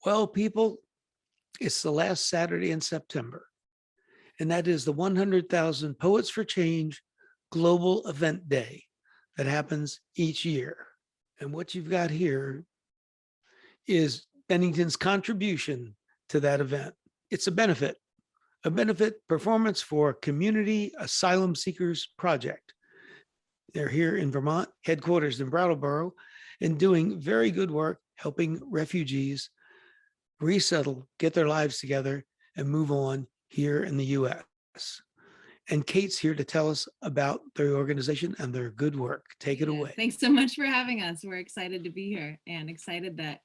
Well, people, it's the last Saturday in September, and that is the 100,000 Poets for Change Global Event Day that happens each year. And what you've got here is Bennington's contribution to that event. It's a benefit performance for Community Asylum Seekers Project. They're here in Vermont, headquarters in Brattleboro, and doing very good work helping refugees resettle, get their lives together, and move on here in the US. And Kate's here to tell us about their organization and their good work. Take it away. Thanks so much for having us. We're excited to be here and excited that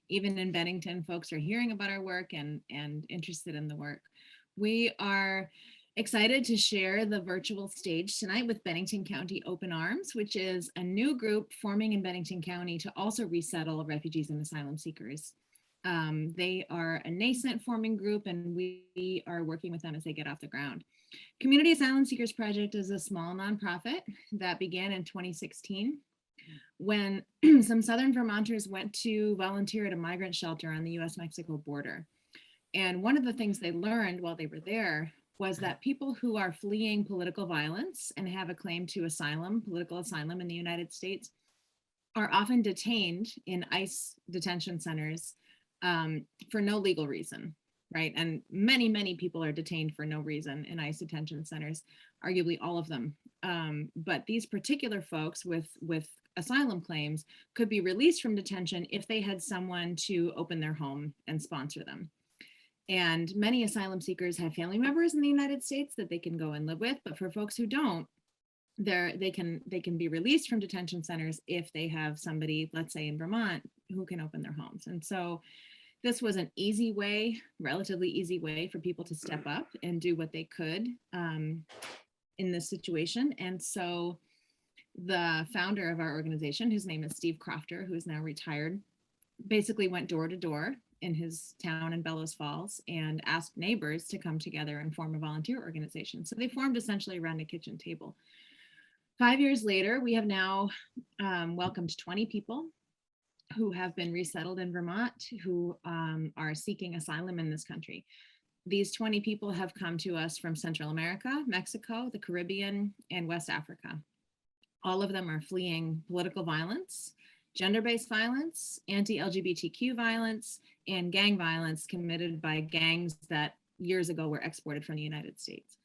even in Bennington, folks are hearing about our work and interested in the work. We are excited to share the virtual stage tonight with Bennington County Open Arms, which is a new group forming in Bennington County to also resettle refugees and asylum seekers. They are a nascent forming group, and we are working with them as they get off the ground. Community Asylum Seekers Project is a small nonprofit that began in 2016 when some Southern Vermonters went to volunteer at a migrant shelter on the US-Mexico border. And one of the things they learned while they were there was that people who are fleeing political violence and have a claim to asylum, political asylum in the United States, are often detained in ICE detention centers for no legal reason, right? And many, many people are detained for no reason in ICE detention centers, arguably all of them. But these particular folks with asylum claims could be released from detention if they had someone to open their home and sponsor them. And many asylum seekers have family members in the United States that they can go and live with, but for folks who don't, they can be released from detention centers if they have somebody, let's say in Vermont, who can open their homes. And so this was an easy way, relatively easy way for people to step up and do what they could in this situation. And so the founder of our organization, whose name is Steve Crofter, who is now retired, basically went door to door in his town in Bellows Falls and asked neighbors to come together and form a volunteer organization. So they formed essentially around a kitchen table. 5 years later, we have now welcomed 20 people who have been resettled in Vermont, who are seeking asylum in this country. These 20 people have come to us from Central America, Mexico, the Caribbean, and West Africa. All of them are fleeing political violence, gender-based violence, anti-LGBTQ violence, and gang violence committed by gangs that years ago were exported from the United States.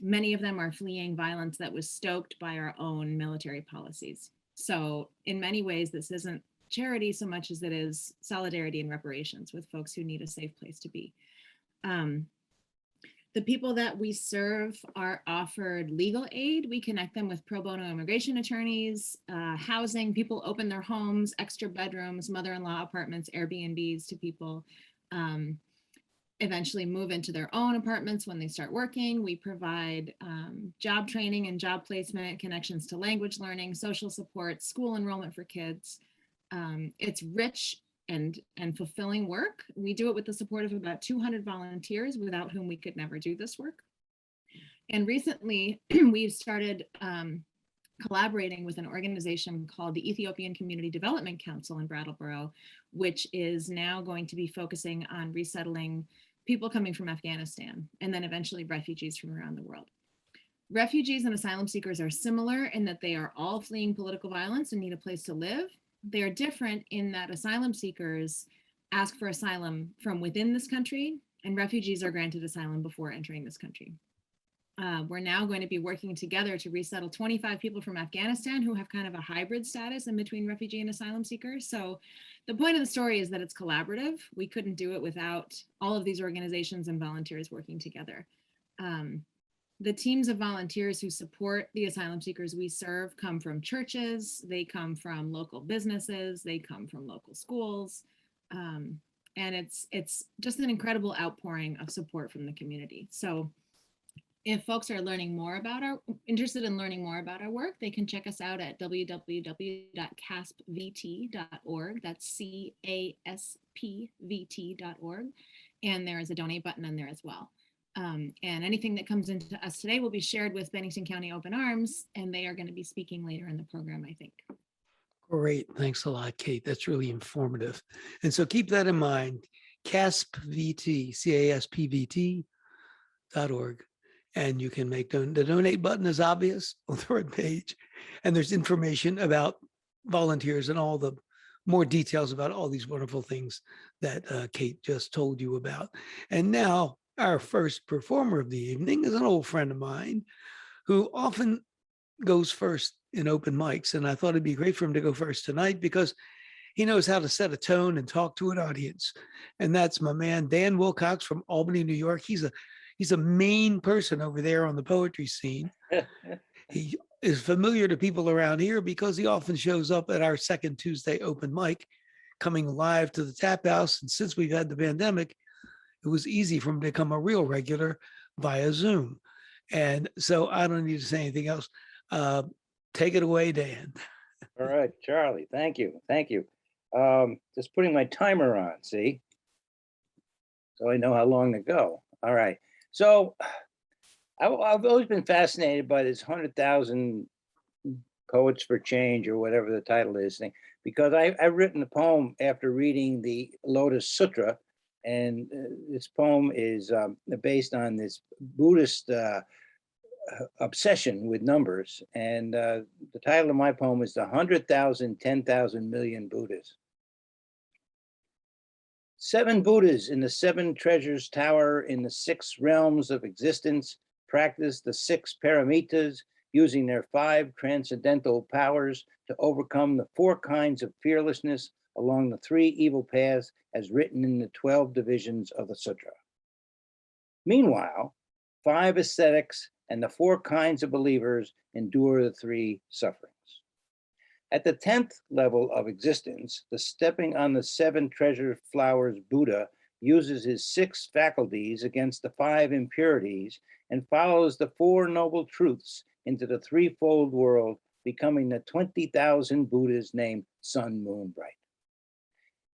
Many of them are fleeing violence that was stoked by our own military policies. So in many ways, this isn't charity so much as it is solidarity and reparations with folks who need a safe place to be. The people that we serve are offered legal aid. We connect them with pro bono immigration attorneys, housing. People open their homes, extra bedrooms, mother-in-law apartments, Airbnbs to people. Eventually move into their own apartments when they start working. We provide job training and job placement, connections to language learning, social support, school enrollment for kids. It's rich and fulfilling work. We do it with the support of about 200 volunteers without whom we could never do this work. And recently we've started collaborating with an organization called the Ethiopian Community Development Council in Brattleboro, which is now going to be focusing on resettling people coming from Afghanistan and then eventually refugees from around the world. Refugees and asylum seekers are similar in that they are all fleeing political violence and need a place to live. They are different in that asylum seekers ask for asylum from within this country and refugees are granted asylum before entering this country. We're now going to be working together to resettle 25 people from Afghanistan who have kind of a hybrid status in between refugee and asylum seekers. So the point of the story is that it's collaborative. We couldn't do it without all of these organizations and volunteers working together. The teams of volunteers who support the asylum seekers we serve come from churches, they come from local businesses, they come from local schools. And it's just an incredible outpouring of support from the community. So if folks are interested in learning more about our work, they can check us out at www.caspvt.org. That's CASPVT.org. And there is a donate button on there as well. And anything that comes into us today will be shared with Bennington County Open Arms, and they are going to be speaking later in the program, I think. Great. Thanks a lot, Kate. That's really informative. And so keep that in mind. CASPVT, CASPVT.org. And you can make the donate button is obvious on the right page. And there's information about volunteers and all the more details about all these wonderful things that Kate just told you about. And now our first performer of the evening is an old friend of mine who often goes first in open mics. And I thought it'd be great for him to go first tonight because he knows how to set a tone and talk to an audience. And that's my man, Dan Wilcox from Albany, New York. He's a main person over there on the poetry scene. He is familiar to people around here because he often shows up at our second Tuesday open mic, coming live to the tap house. And since we've had the pandemic, it was easy for him to become a real regular via Zoom. And so I don't need to say anything else. Take it away, Dan. All right, Charlie, thank you. Thank you. Just putting my timer on, see? So I know how long to go. All right. So I've always been fascinated by this 100,000 Poets for Change or whatever the title is thing, because I've written a poem after reading the Lotus Sutra. And this poem is based on this Buddhist obsession with numbers. And the title of my poem is The 100,000, 10,000 million Buddhas. 7 Buddhas in the 7 treasures tower in the 6 realms of existence practice the 6 paramitas, using their 5 transcendental powers to overcome the 4 kinds of fearlessness along the 3 evil paths as written in the 12 divisions of the sutra. Meanwhile, 5 ascetics and the 4 kinds of believers endure the 3 sufferings. At the 10th level of existence, the stepping on the 7 treasure flowers Buddha uses his 6 faculties against the 5 impurities and follows the 4 noble truths into the threefold world, becoming the 20,000 Buddhas named Sun, Moon, Bright.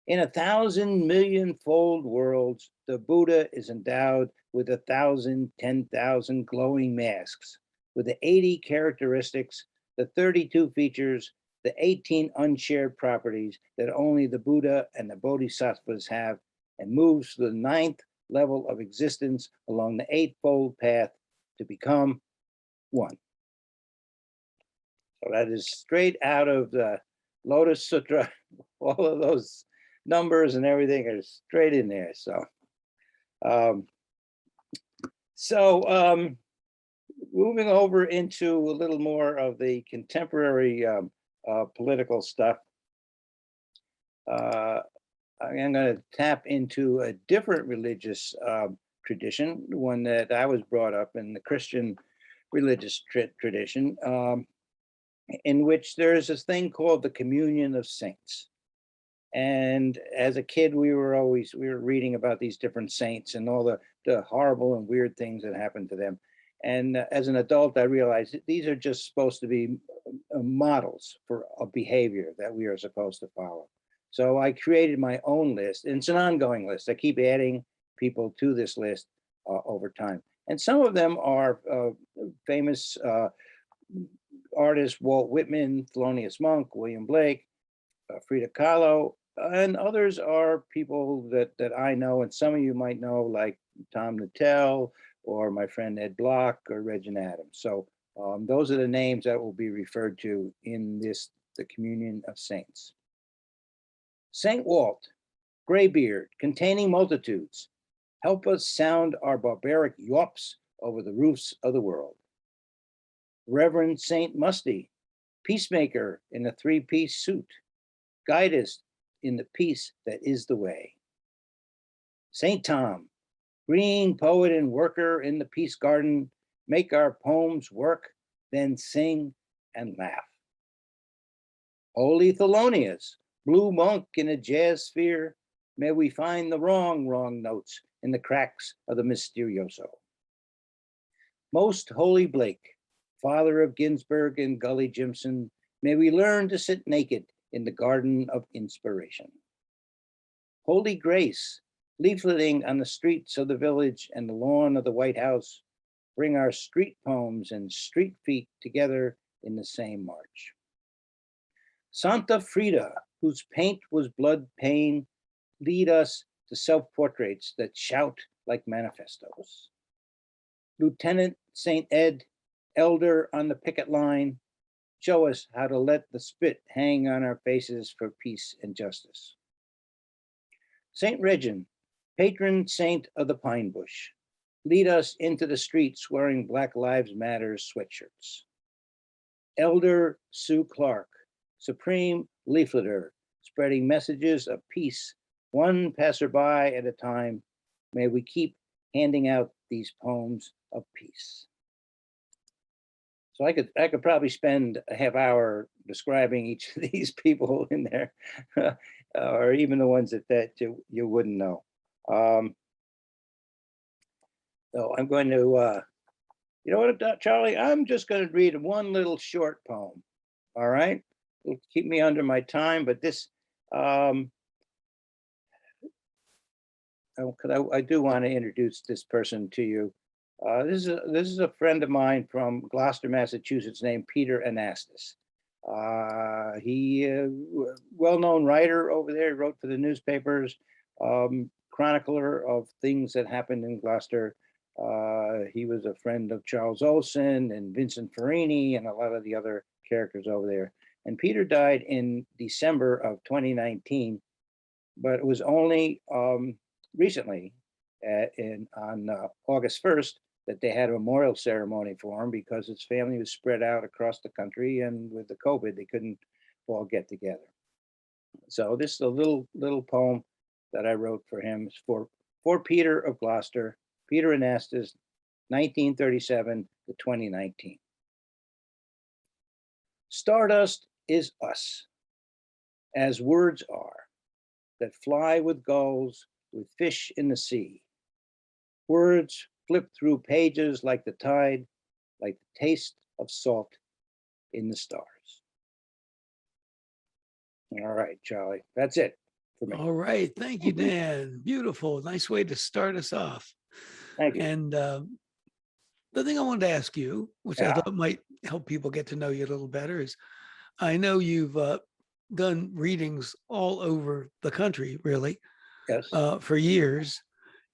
In 1,000 million-fold worlds, the Buddha is endowed with 1,000, 10,000 glowing masks, with the 80 characteristics, the 32 features, the 18 unshared properties that only the Buddha and the Bodhisattvas have, and moves to the 9th level of existence along the 8-fold path to become one. So that is straight out of the Lotus Sutra. All of those numbers and everything are straight in there. So, moving over into a little more of the contemporary political stuff, I'm going to tap into a different religious tradition, one that I was brought up in, the Christian religious tradition, in which there's this thing called the communion of saints. And as a kid, we were reading about these different saints and all the horrible and weird things that happened to them. And as an adult, I realized that these are just supposed to be models for a behavior that we are supposed to follow. So I created my own list, and it's an ongoing list. I keep adding people to this list over time. And some of them are famous artists: Walt Whitman, Thelonious Monk, William Blake, Frida Kahlo, and others are people that I know, and some of you might know, like Tom Nattell, or my friend Ed Block, or Regina Adams. So those are the names that will be referred to in this, the Communion of Saints. Saint Walt, graybeard, containing multitudes, help us sound our barbaric yawps over the roofs of the world. Reverend Saint Musty, peacemaker in a 3-piece suit, guide us in the peace that is the way. Saint Tom, green poet and worker in the peace garden, make our poems work, then sing and laugh. Holy Thelonious, blue monk in a jazz sphere, may we find the wrong notes in the cracks of the Mysterioso. Most holy Blake, father of Ginsberg and Gully Jimson, may we learn to sit naked in the garden of inspiration. Holy Grace, leafleting on the streets of the village and the lawn of the White House, bring our street poems and street feet together in the same march. Santa Frida, whose paint was blood pain, lead us to self-portraits that shout like manifestos. Lieutenant St. Ed, elder on the picket line, show us how to let the spit hang on our faces for peace and justice. St. Regin, patron saint of the pine bush, lead us into the streets wearing Black Lives Matter sweatshirts. Elder Sue Clark, supreme leafleter, spreading messages of peace, one passerby at a time. May we keep handing out these poems of peace. So I could probably spend a half hour describing each of these people in there, or even the ones that you wouldn't know. So I'm going to, you know what, Charlie? I'm just going to read one little short poem. All right, it'll keep me under my time, but this, I do want to introduce this person to you. This is a friend of mine from Gloucester, Massachusetts, named Peter Anastas. He well-known writer over there, wrote for the newspapers, chronicler of things that happened in Gloucester. He was a friend of Charles Olson and Vincent Farini and a lot of the other characters over there. And Peter died in December of 2019, but it was only recently on August 1st that they had a memorial ceremony for him, because his family was spread out across the country, and with the COVID, they couldn't all get together. So this is a little poem that I wrote for him. It's for Peter of Gloucester, Peter Anastas, 1937 to 2019. Stardust is us, as words are, that fly with gulls, with fish in the sea. Words flip through pages like the tide, like the taste of salt in the stars. All right, Charlie, that's it for me. All right. Thank you, Dan. Beautiful. Nice way to start us off. Thank you. And the thing I wanted to ask you, which I Yeah. thought might help people get to know you a little better, is I know you've done readings all over the country, really, Yes. for years.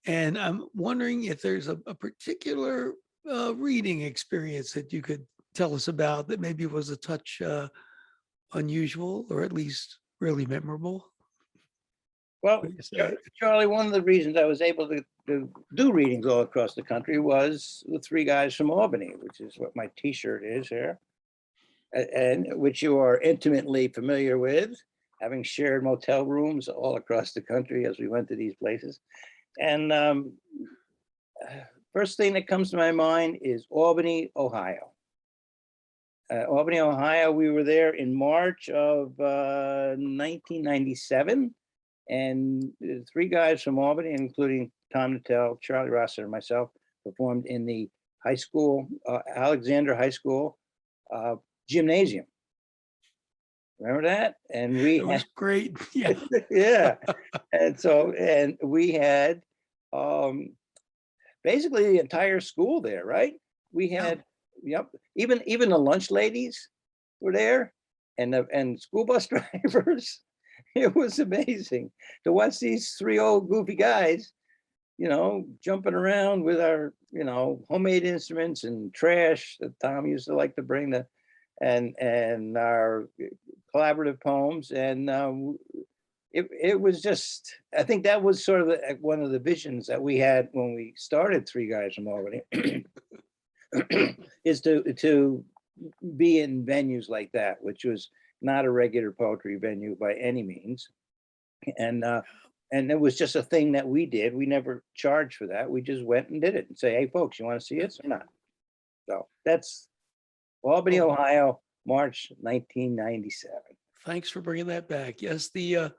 And I'm wondering if there's a particular reading experience that you could tell us about that maybe was a touch unusual, or at least really memorable. Well, What do you say? Charlie, one of the reasons I was able to do readings all across the country was the Three Guys from Albany, which is what my T-shirt is here, and which you are intimately familiar with, having shared motel rooms all across the country as we went to these places. And first thing that comes to my mind is Albany, Ohio. Albany, Ohio, we were there in March of 1997. And the Three Guys from Albany, including Tom Nattell, Charlie Rossiter, and myself, performed in the high school, Alexander High School gymnasium. Remember that? And we It was great. Yeah. yeah. And we had basically the entire school there, right? We had, yep, even the lunch ladies were there, and school bus drivers. It was amazing to watch these three old goofy guys, jumping around with our, homemade instruments and trash that Tom used to like to bring, and our collaborative poems. And it was just, I think that was sort of one of the visions that we had when we started Three Guys from Albany, is to be in venues like that, which was not a regular poetry venue by any means. And it was just a thing that we did. We never charged for that. We just went and did it and say, hey, folks, you want to see us or not? So that's Albany, Ohio, March 1997. Thanks for bringing that back. Yes, the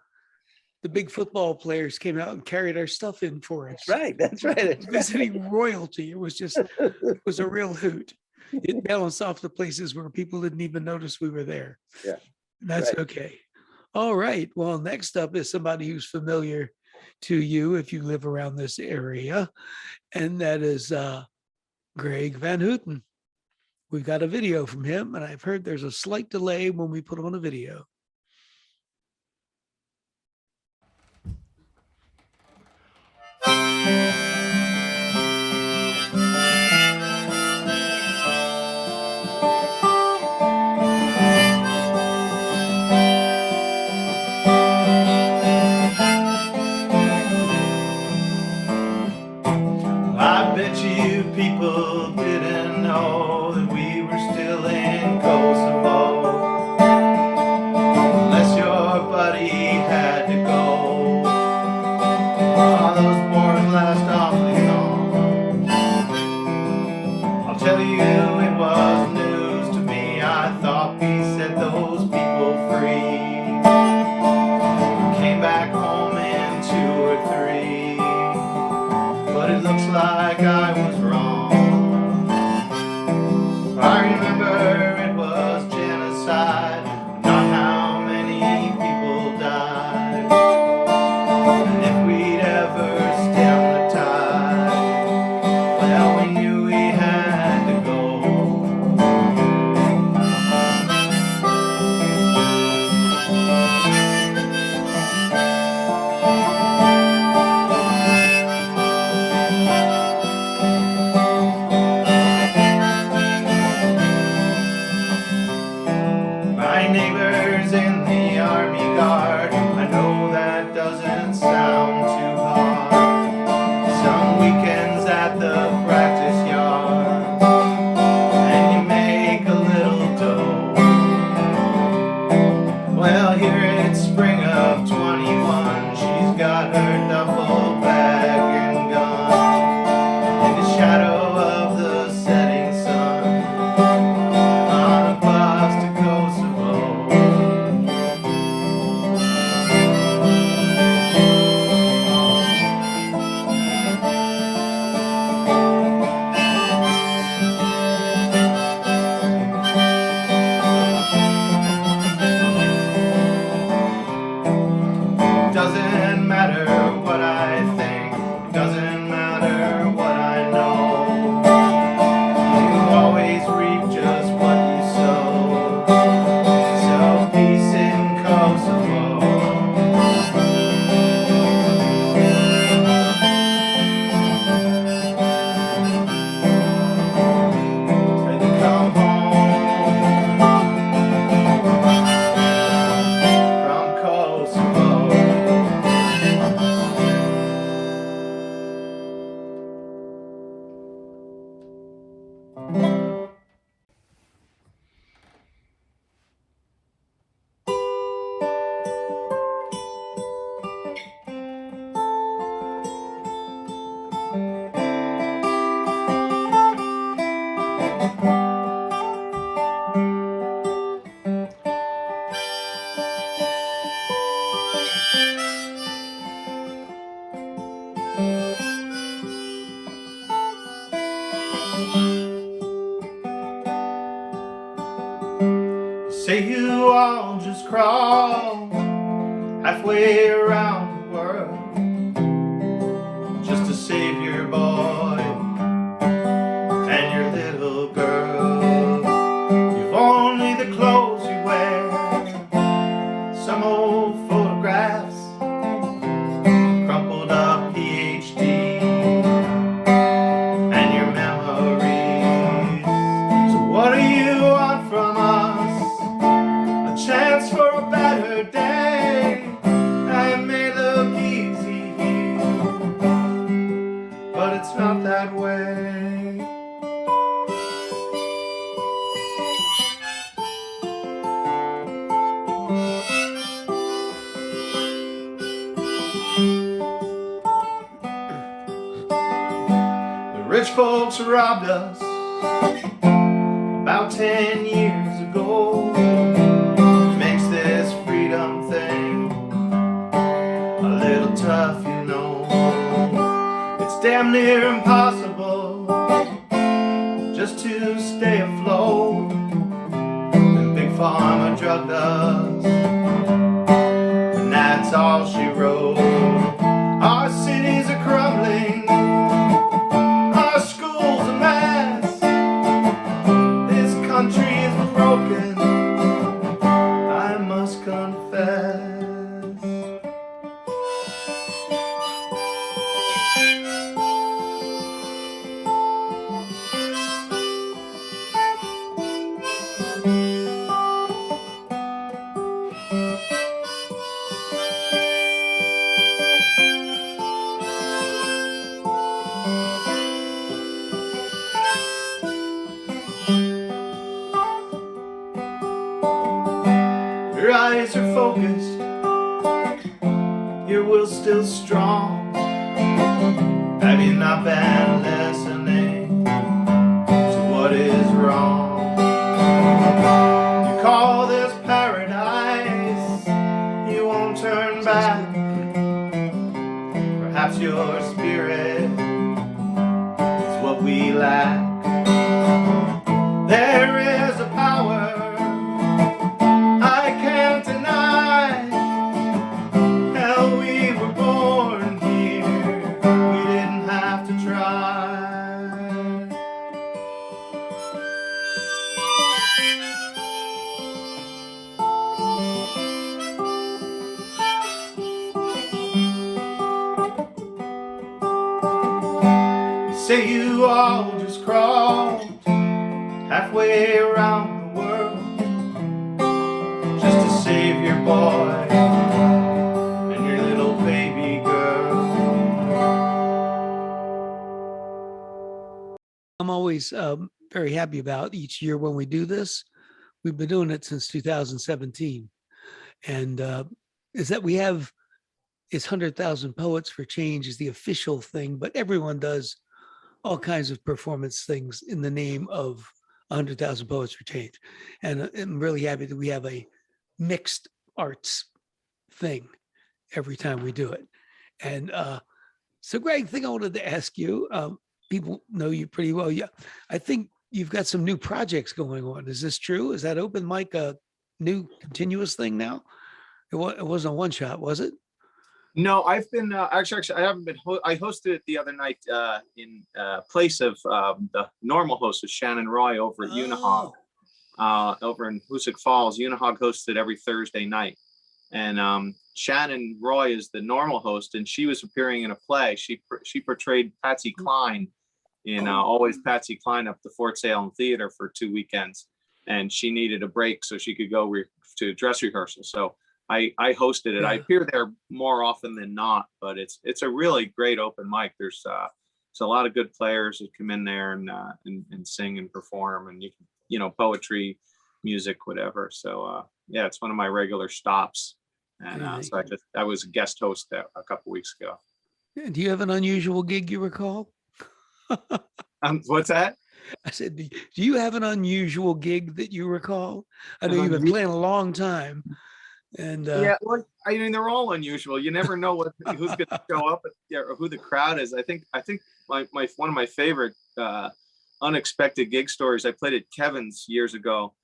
big football players came out and carried our stuff in for us. That's right. Visiting royalty. It was a real hoot. It balanced off the places where people didn't even notice we were there. Yeah. That's right. okay. All right. Well, next up is somebody who's familiar to you if you live around this area, and that is Greg Van Hooten. We've got a video from him, and I've heard there's a slight delay when we put on a video. I bet you people didn't know that we were still in Kosovo, unless your buddy had to go. Oh, those wars last awfully long. I'll tell you, it was news to me. I thought we set those people free. Came back home in 2 or 3. But it looks like I was wrong. I remember it was genocide, not how many people died. And if we'd ever stem the tide, well, we knew we had to go. My neighbors in the Army Guard, I know that doesn't sound too hard. Some weekends at the practice yard, and you make a little dough. Well, here it's spring of 21, she's got her duffel bag and gun, in the shadow of the setting sun, on a bus to Kosovo. It doesn't matter what I think, it doesn't matter what I know. You always reap just what you sow. So peace in Kosovo. Said to come home from Kosovo. Say you all just crawl halfway around the world just to save your boy and your little girl. You've only the clothes you wear, some old photographs, crumpled up PhD, and your memories. So what do you want from us? A chance for a better day. It may look easy here, but it's not that way. The rich folks robbed us about 10 years ago. Makes this freedom thing a little tough, you know. It's damn near impossible just to stay afloat. And Big Pharma drugged us, and that's all she wrote. Our cities are crumbling, our schools a mess. This country is broken, I must confess. Your eyes are focused, your will's still strong. Have you not been listening to what is wrong? You call this paradise, you won't turn back. Perhaps your spirit is what we lack. There is a power I can't deny. Hell, we were born here, we didn't have to try. You say you all just crawled halfway around the world just to save your boy and your little baby girl. I'm always very happy about each year when we do this. We've been doing it since 2017. And is that we have is 100,000 Poets for Change is the official thing, but everyone does all kinds of performance things in the name of 100,000 Poets for Change. And I'm really happy that we have a mixed arts thing every time we do it. And so Greg, thing I wanted to ask you, people know you pretty well. Yeah, I think you've got some new projects going on. Is this true? Is that open mic a new continuous thing now? It wasn't a one shot, was it? No, I've been actually I haven't been. I hosted it the other night in place of the normal host of Shannon Roy over at Unihog, over in Hoosick Falls. Unihog hosted every Thursday night, and Shannon Roy is the normal host, and she was appearing in a play. She portrayed Patsy Cline in Always Patsy Cline up the Fort Salem Theater for 2 weekends, and she needed a break so she could go to dress rehearsal. So I hosted it. Yeah. I appear there more often than not, but it's a really great open mic. There's a lot of good players that come in there and sing and perform, and you can poetry, music, whatever. So yeah, it's one of my regular stops, and so I was a guest host a couple weeks ago. Do you have an unusual gig you recall? What's that? I said, do you have an unusual gig that you recall? I know you've been playing a long time. And yeah, well, I mean, they're all unusual. You never know who's going to show up or who the crowd is. I think my one of my favorite unexpected gig stories. I played at Kevin's years ago,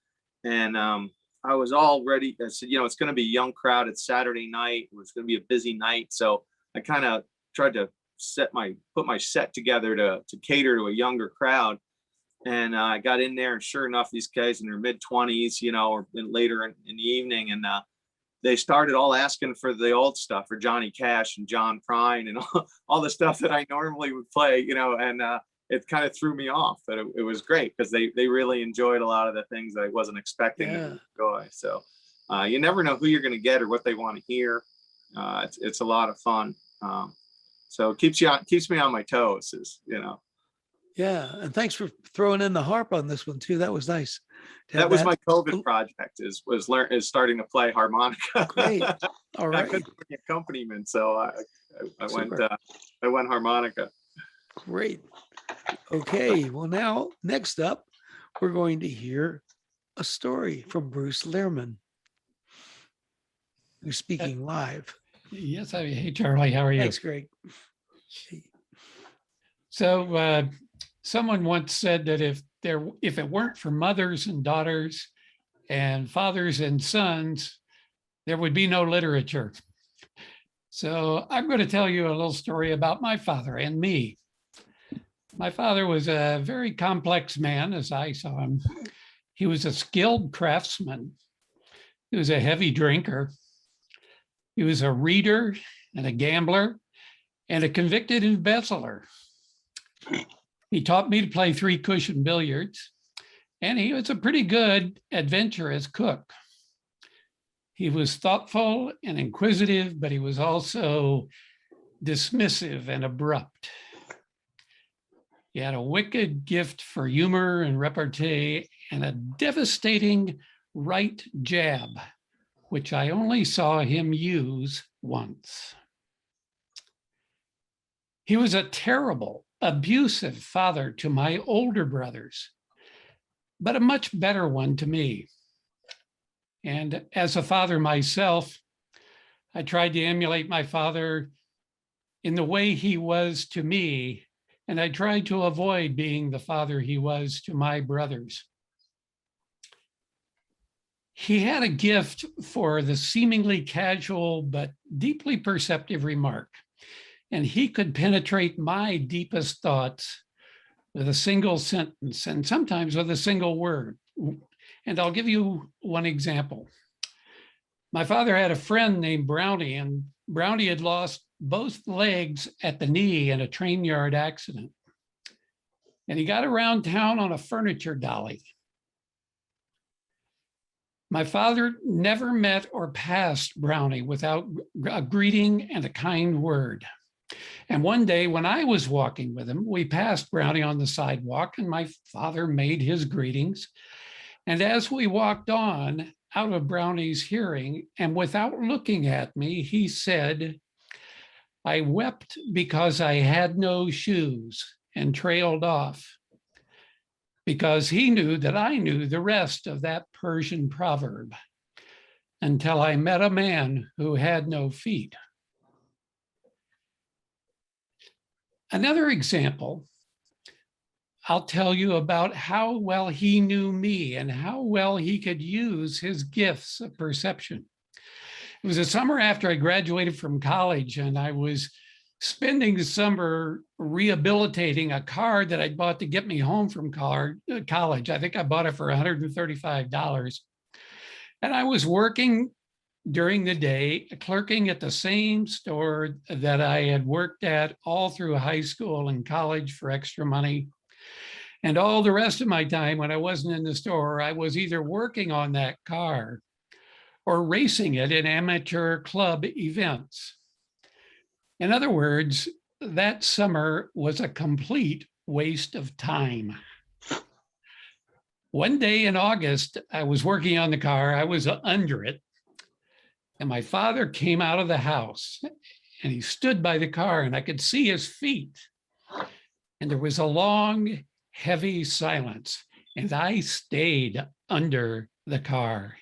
and I was all ready. I said, it's going to be a young crowd. It's Saturday night. It was going to be a busy night, so I kind of tried to put my set together to cater to a younger crowd. And I got in there, and sure enough, these guys in their mid-20s, or later in the evening, and they started all asking for the old stuff, for Johnny Cash and John Prine and all the stuff that I normally would play, and it kind of threw me off. But it was great because they really enjoyed a lot of the things that I wasn't expecting to enjoy. So you never know who you're going to get or what they want to hear. It's a lot of fun. So it keeps me on my toes, Yeah, and thanks for throwing in the harp on this one too. That was nice. That was my COVID project. Is starting to play harmonica. Great. All right. I couldn't play the accompaniment, so I went harmonica. Great. Okay. Well, now next up, we're going to hear a story from Bruce Lehrman, who's speaking live. Yes. Hey, Charlie. How are you? Thanks, Greg. So someone once said that if it weren't for mothers and daughters and fathers and sons, there would be no literature. So I'm going to tell you a little story about my father and me. My father was a very complex man as I saw him. He was a skilled craftsman. He was a heavy drinker. He was a reader and a gambler and a convicted embezzler. He taught me to play 3-cushion billiards, and he was a pretty good adventurous cook. He was thoughtful and inquisitive, but he was also dismissive and abrupt. He had a wicked gift for humor and repartee and a devastating right jab, which I only saw him use once. He was a terrible, abusive father to my older brothers, but a much better one to me. And as a father myself, I tried to emulate my father in the way he was to me, and I tried to avoid being the father he was to my brothers. He had a gift for the seemingly casual but deeply perceptive remark, and he could penetrate my deepest thoughts with a single sentence and sometimes with a single word. And I'll give you one example. My father had a friend named Brownie, and Brownie had lost both legs at the knee in a train yard accident. And he got around town on a furniture dolly. My father never met or passed Brownie without a greeting and a kind word. And one day when I was walking with him, we passed Brownie on the sidewalk, and my father made his greetings. And as we walked on out of Brownie's hearing, and without looking at me, he said, "I wept because I had no shoes," and trailed off, because he knew that I knew the rest of that Persian proverb, until I met a man who had no feet. Another example, I'll tell you about how well he knew me and how well he could use his gifts of perception. It was a summer after I graduated from college, and I was spending the summer rehabilitating a car that I'd bought to get me home from college. I think I bought it for $135. And I was working during the day, clerking at the same store that I had worked at all through high school and college for extra money. And all the rest of my time when I wasn't in the store, I was either working on that car or racing it in amateur club events. In other words, that summer was a complete waste of time. One day in August, I was working on the car, I was under it, and my father came out of the house and he stood by the car and I could see his feet. And there was a long, heavy silence, and I stayed under the car.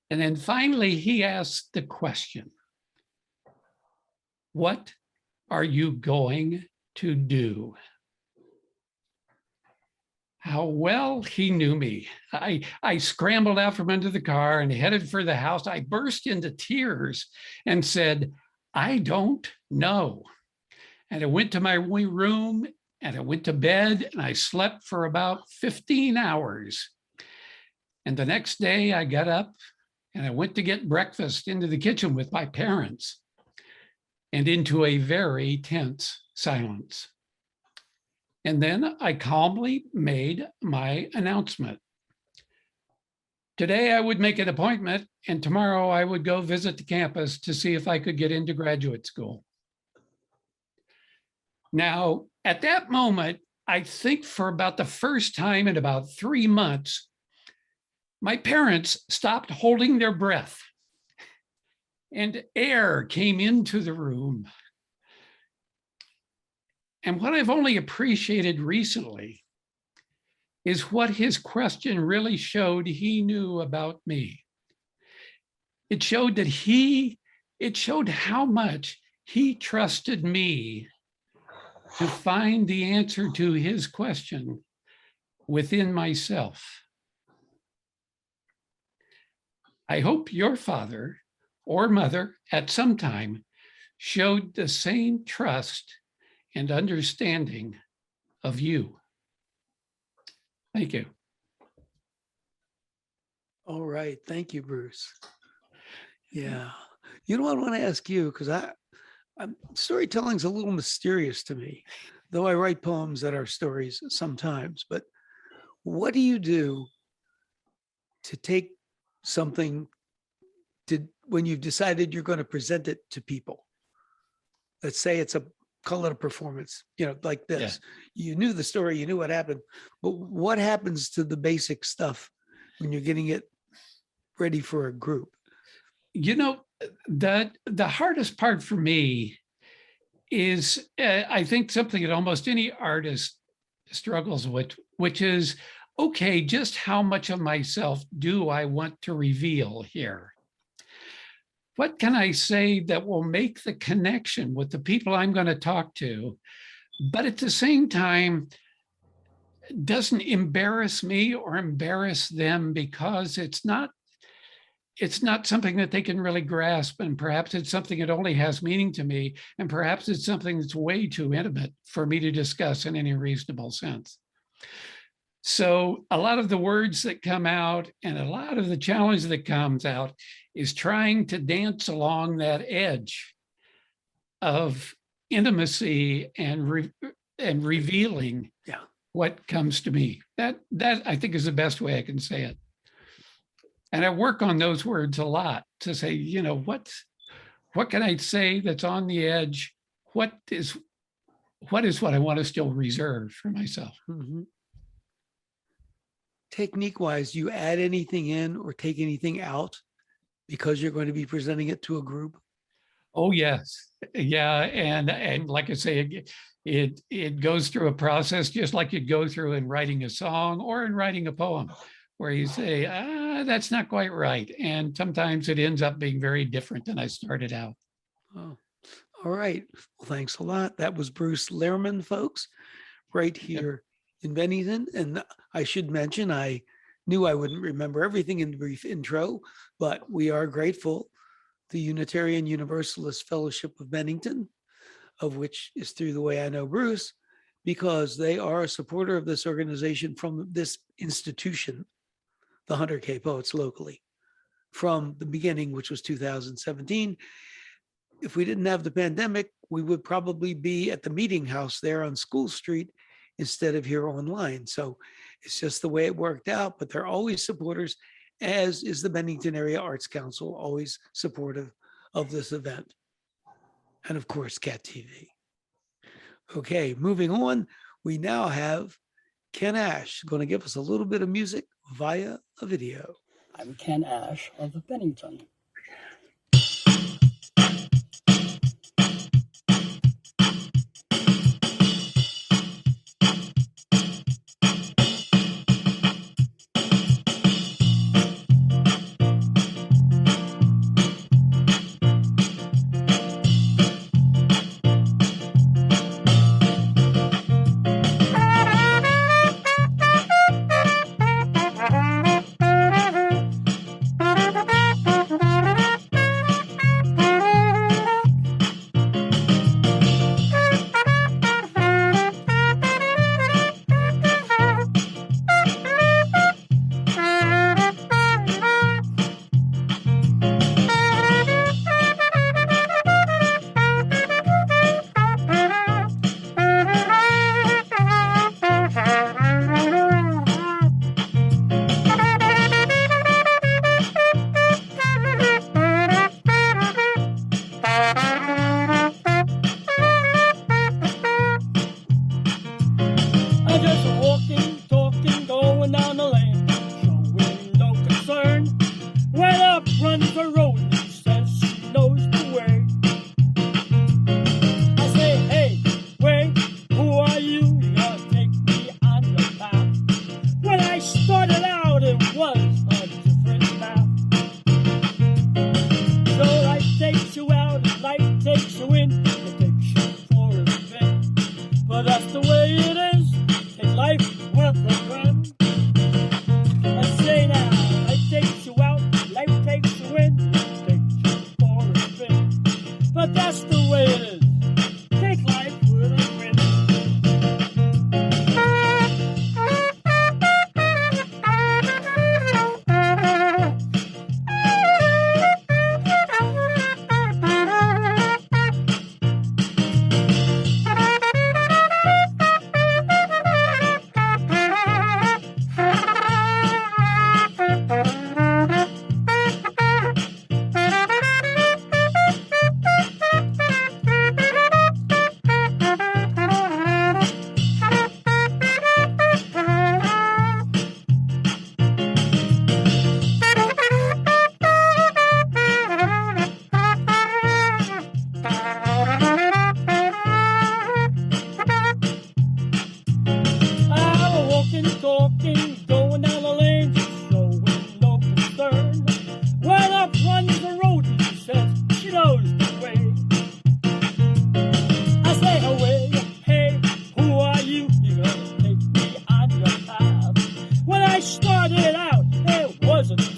And then finally he asked the question, "What are you going to do?" How well he knew me. I scrambled out from under the car and headed for the house. I burst into tears and said, "I don't know." And I went to my room and I went to bed and I slept for about 15 hours. And the next day I got up and I went to get breakfast into the kitchen with my parents and into a very tense silence. And then I calmly made my announcement. Today I would make an appointment, and tomorrow I would go visit the campus to see if I could get into graduate school. Now, at that moment, I think for about the first time in about 3 months, my parents stopped holding their breath and air came into the room. And what I've only appreciated recently is what his question really showed he knew about me. It showed how much he trusted me to find the answer to his question within myself. I hope your father or mother at some time showed the same trust and understanding of you. Thank you. All right. Thank you, Bruce. Yeah. You know what I want to ask you, because storytelling's a little mysterious to me, though I write poems that are stories sometimes. But what do you do to take something when you've decided you're going to present it to people? Let's say call it a performance, like this. Yeah. You knew the story, you knew what happened, but what happens to the basic stuff when you're getting it ready for a group? You know, the hardest part for me is, I think, something that almost any artist struggles with, which is, okay, just how much of myself do I want to reveal here? What can I say that will make the connection with the people I'm going to talk to, but at the same time doesn't embarrass me or embarrass them, because it's not something that they can really grasp, and perhaps it's something that only has meaning to me, and perhaps it's something that's way too intimate for me to discuss in any reasonable sense. So a lot of the words that come out and a lot of the challenge that comes out is trying to dance along that edge of intimacy and revealing what comes to me. That I think is the best way I can say it. And I work on those words a lot to say, you know, what can I say that's on the edge? What is what I want to still reserve for myself? Mhm. Technique-wise, you add anything in or take anything out because you're going to be presenting it to a group? Oh, yes. Yeah. And like I say, it goes through a process just like you'd go through in writing a song or in writing a poem, where you say, that's not quite right. And sometimes it ends up being very different than I started out. Oh, all right. Well, thanks a lot. That was Bruce Lehrman, folks, right here in Bennington. And I should mention, I knew I wouldn't remember everything in the brief intro, but we are grateful. The Unitarian Universalist Fellowship of Bennington, of which is through the way I know Bruce, because they are a supporter of this organization from this institution, the 100K Poets locally, from the beginning, which was 2017. If we didn't have the pandemic, we would probably be at the meeting house there on School Street instead of here online. So it's just the way it worked out, but they're always supporters, as is the Bennington Area Arts Council, always supportive of this event. And of course, Cat TV. Okay, moving on, we now have Ken Ash going to give us a little bit of music via a video. I'm Ken Ash of Bennington.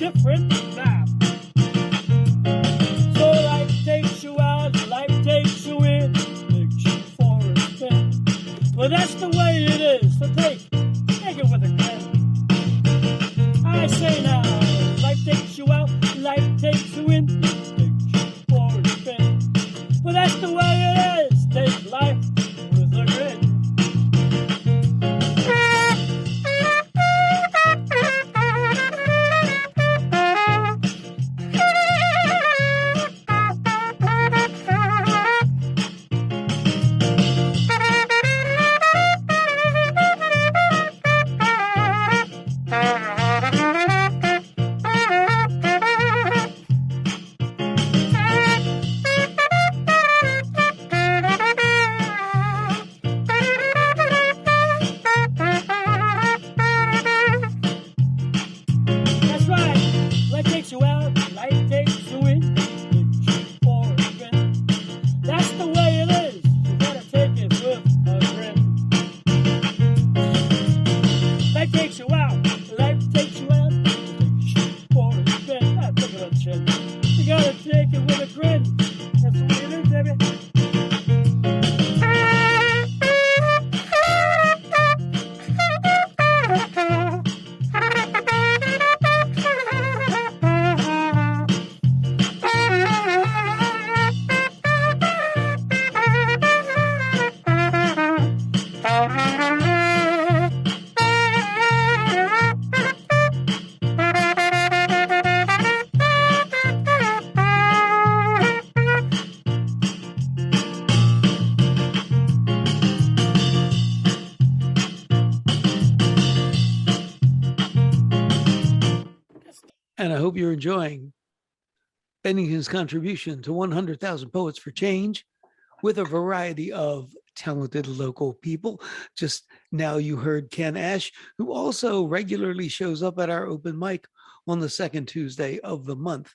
different now. So life takes you out, life takes you in, takes you for a spin. Well, that's the way it is. So take it with a grin. I say now, life takes you out, life takes you in, takes you for a spin. Well, that's the way it is. Take life with a grin. That's right. Life takes you out, life takes you in, takes you for a spin. That's the way it is. You gotta take it with a grin. Life takes you out, life takes you out, takes you for a spin. Ah, look at that chin. You gotta take it with a grin. That's the way it is, baby. And I hope you're enjoying Bennington's contribution to 100,000 Poets for Change with a variety of talented local people. Just now you heard Ken Ash, who also regularly shows up at our open mic on the second Tuesday of the month.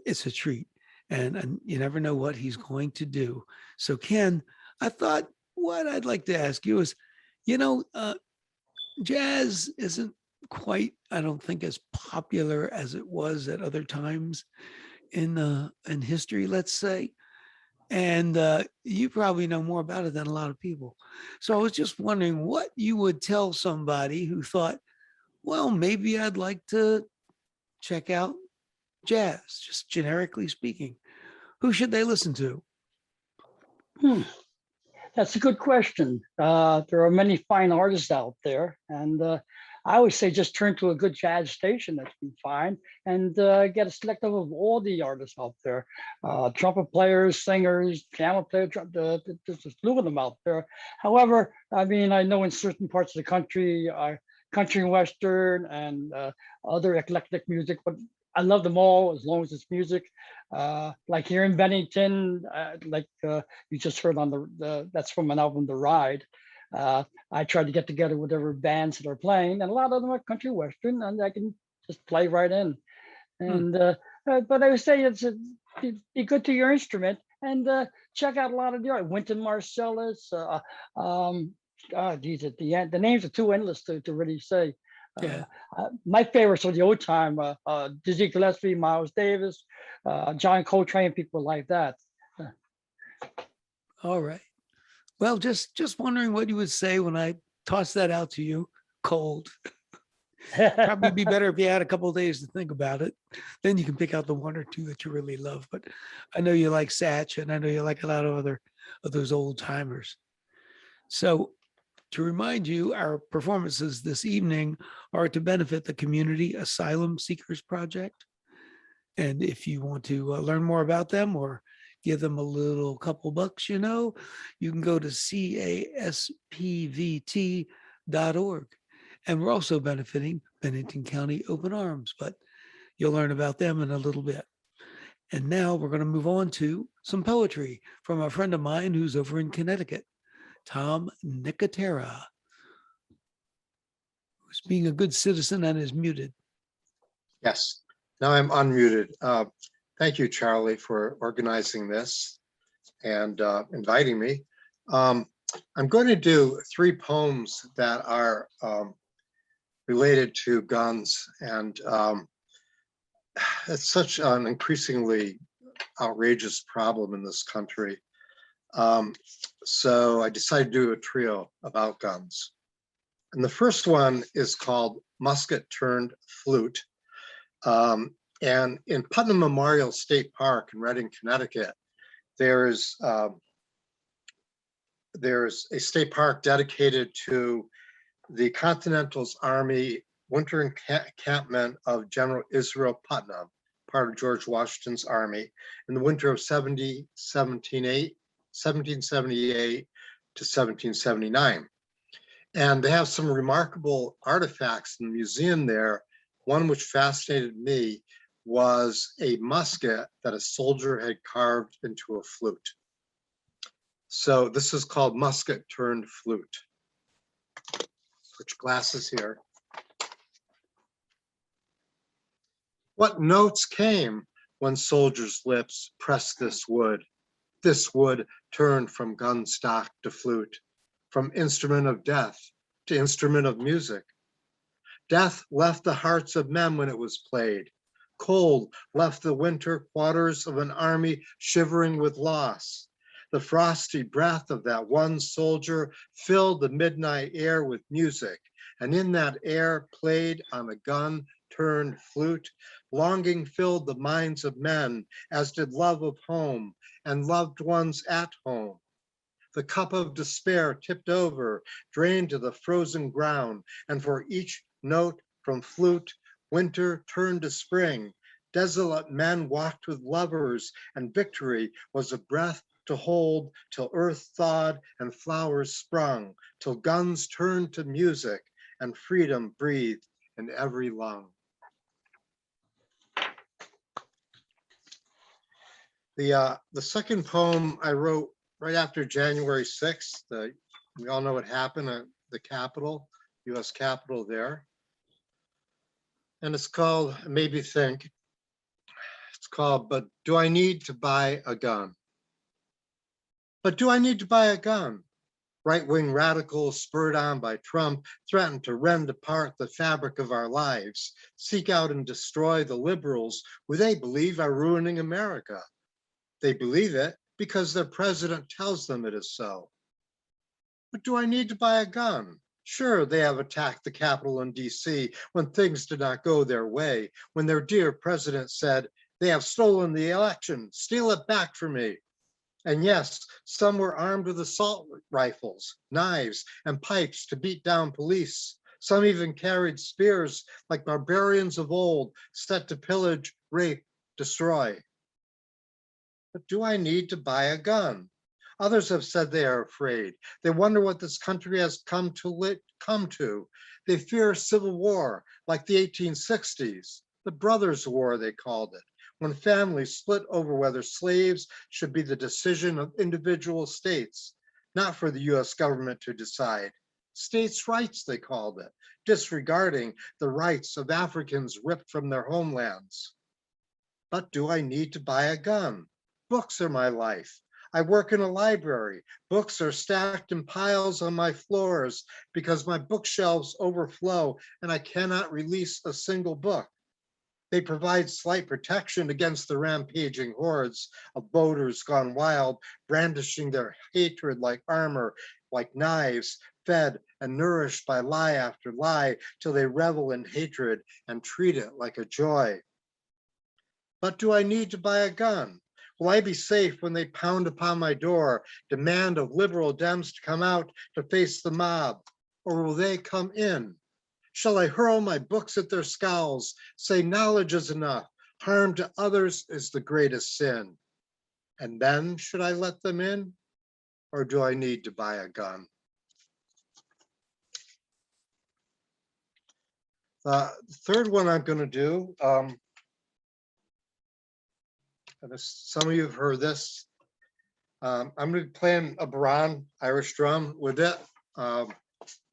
It's a treat, and you never know what he's going to do. So Ken, I thought what I'd like to ask you is, jazz isn't quite, I don't think, as popular as it was at other times in history, let's say. And you probably know more about it than a lot of people. So I was just wondering what you would tell somebody who thought, well, maybe I'd like to check out jazz, just generically speaking. Who should they listen to? That's a good question. There are many fine artists out there, and I always say just turn to a good jazz station that you can find and get a selective of all the artists out there. Trumpet players, singers, piano players, there's a slew of them out there. However, I mean, I know in certain parts of the country, country and western and other eclectic music, but I love them all as long as it's music. Like here in Bennington, you just heard on that's from an album, The Ride. I try to get together with whatever bands that are playing, and a lot of them are country western, and I can just play right in. And but I would say be good to your instrument and check out a lot of the art. Wynton Marsalis. The names are too endless to really say. Yeah. My favorites are the old time Dizzy Gillespie, Miles Davis, John Coltrane, people like that. All right. Well, just wondering what you would say when I toss that out to you cold. Probably be better if you had a couple of days to think about it. Then you can pick out the one or two that you really love. But I know you like Satch, and I know you like a lot of other of those old timers. So to remind you, our performances this evening are to benefit the Community Asylum Seekers Project. And if you want to learn more about them or give them a little couple bucks, you can go to caspvt.org. And we're also benefiting Bennington County Open Arms, but you'll learn about them in a little bit. And now we're going to move on to some poetry from a friend of mine who's over in Connecticut, Tom Nicotera, who's being a good citizen and is muted. Yes, now I'm unmuted. Thank you, Charlie, for organizing this and inviting me. I'm going to do 3 poems that are related to guns, and it's such an increasingly outrageous problem in this country. So I decided to do a trio about guns. And the first one is called Musket turned Flute. And in Putnam Memorial State Park in Reading, Connecticut, there's a state park dedicated to the Continental's Army winter encampment of General Israel Putnam, part of George Washington's army, in the winter of 1778 to 1779. And they have some remarkable artifacts in the museum there. One which fascinated me was a musket that a soldier had carved into a flute. So this is called Musket turned Flute. Switch glasses here. What notes came when soldiers' lips pressed this wood? This wood turned from gun stock to flute, from instrument of death to instrument of music. Death left the hearts of men when it was played. Cold left the winter quarters of an army shivering with loss. The frosty breath of that one soldier filled the midnight air with music, and in that air played on a gun-turned flute. Longing filled the minds of men, as did love of home and loved ones at home. The cup of despair tipped over, drained to the frozen ground, and for each note from flute, winter turned to spring. Desolate men walked with lovers, and victory was a breath to hold till earth thawed and flowers sprung, till guns turned to music and freedom breathed in every lung. The second poem I wrote right after January 6th. We all know what happened at the Capitol, US Capitol there. And it's called, it made me think, it's called, But Do I Need to Buy a Gun? But do I need to buy a gun? Right-wing radicals spurred on by Trump threaten to rend apart the fabric of our lives, seek out and destroy the liberals who they believe are ruining America. They believe it because their president tells them it is so. But do I need to buy a gun? Sure, they have attacked the Capitol in DC when things did not go their way, when their dear president said, they have stolen the election, steal it back for me. And yes, some were armed with assault rifles, knives, and pipes to beat down police. Some even carried spears like barbarians of old, set to pillage, rape, destroy. But do I need to buy a gun? Others have said they are afraid. They wonder what this country has come to. They fear civil war like the 1860s, the Brothers' War, they called it, when families split over whether slaves should be the decision of individual states, not for the US government to decide. States' rights, they called it, disregarding the rights of Africans ripped from their homelands. But do I need to buy a gun? Books are my life. I work in a library. Books are stacked in piles on my floors because my bookshelves overflow and I cannot release a single book. They provide slight protection against the rampaging hordes of voters gone wild, brandishing their hatred like armor, like knives, fed and nourished by lie after lie, till they revel in hatred and treat it like a joy. But do I need to buy a gun? Will I be safe when they pound upon my door, demand of liberal Dems to come out to face the mob? Or will they come in? Shall I hurl my books at their scowls, say knowledge is enough, harm to others is the greatest sin? And then should I let them in? Or do I need to buy a gun? The third one I'm going to do, some of you have heard this. I'm going to be playing a baran, Irish drum with it.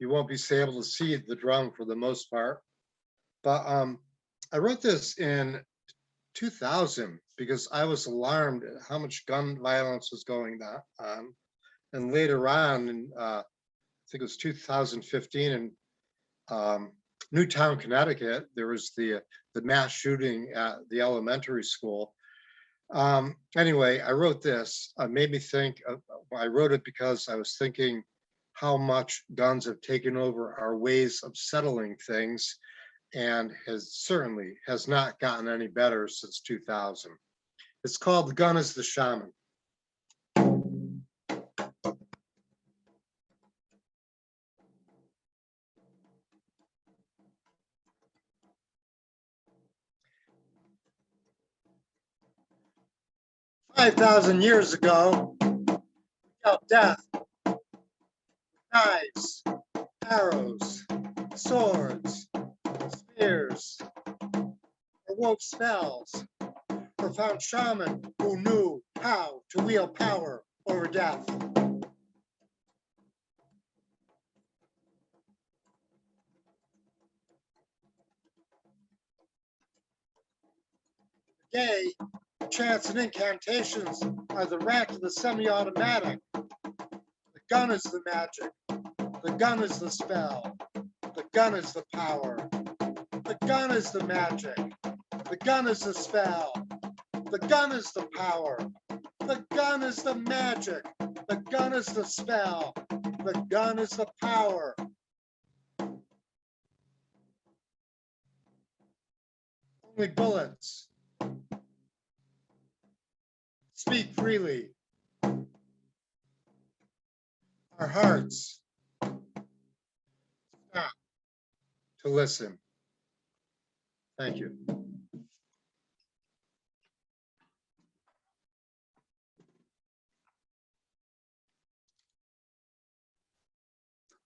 You won't be able to see the drum for the most part. But I wrote this in 2000 because I was alarmed at how much gun violence was going on. And later on, I think it was 2015, and Newtown, Connecticut, there was the mass shooting at the elementary school. Anyway, I wrote this. Made me think. I wrote it because I was thinking how much guns have taken over our ways of settling things, and certainly has not gotten any better since 2000. It's called "The Gun is the Shaman." 5,000 years ago, we dealt death, knives, arrows, swords, spears, or wove spells, or found shaman who knew how to wield power over death. Today, chants and incantations are the rat to the semi-automatic. The gun is the magic. The gun is the spell. The gun is the power. The gun is the magic. The gun is the spell. The gun is the power. The gun is the magic. The gun is the spell. The gun is the power. Only bullets. Speak freely. Our hearts stop to listen. Thank you.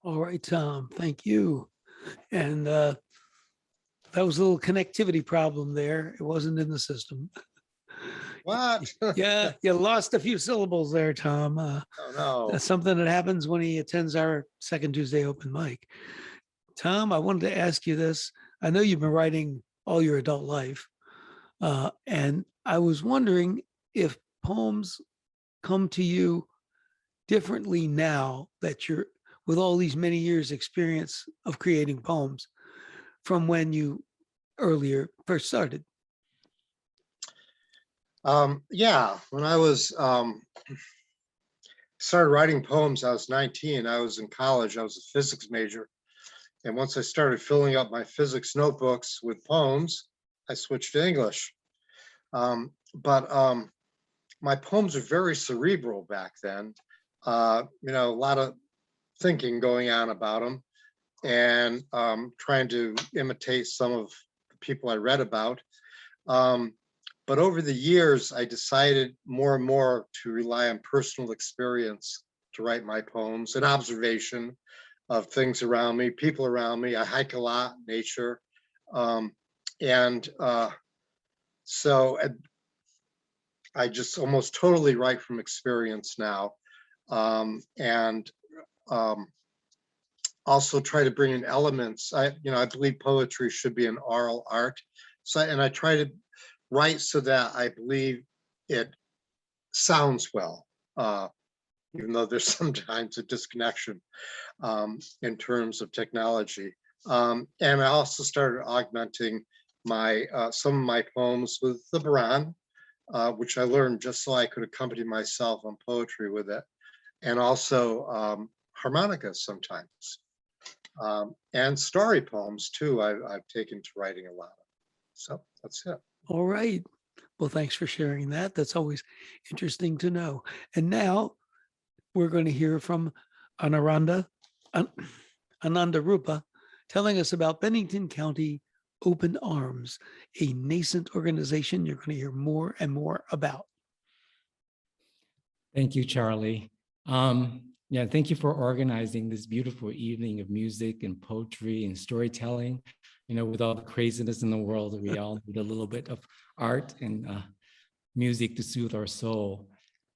All right, Tom, thank you. And that was a little connectivity problem there. It wasn't in the system. What? Yeah, you lost a few syllables there, Tom. Oh, no. That's something that happens when he attends our second Tuesday open mic. Tom, I wanted to ask you this. I know you've been writing all your adult life, and I was wondering if poems come to you differently now that you're with all these many years experience of creating poems from when you earlier first started. Yeah, when I was started writing poems, I was 19. I was in college. I was a physics major. And once I started filling up my physics notebooks with poems, I switched to English. But my poems are very cerebral back then. A lot of thinking going on about them, and trying to imitate some of the people I read about. But over the years, I decided more and more to rely on personal experience to write my poems and observation of things around me, people around me. I hike a lot, nature. So I just almost totally write from experience now. Also try to bring in elements. I believe poetry should be an oral art. And I try to write so that I believe it sounds well, even though there's sometimes a disconnection in terms of technology. And I also started augmenting some of my poems with the Baran, which I learned just so I could accompany myself on poetry with it, and also harmonica sometimes, and story poems too. I've taken to writing a lot of. So that's it. All right. Well, thanks for sharing that. That's always interesting to know. And now we're going to hear from Ananda Rupa telling us about Bennington County Open Arms, a nascent organization you're going to hear more and more about. Thank you, Charlie. Thank you for organizing this beautiful evening of music and poetry and storytelling. With all the craziness in the world, we all need a little bit of art and music to soothe our soul.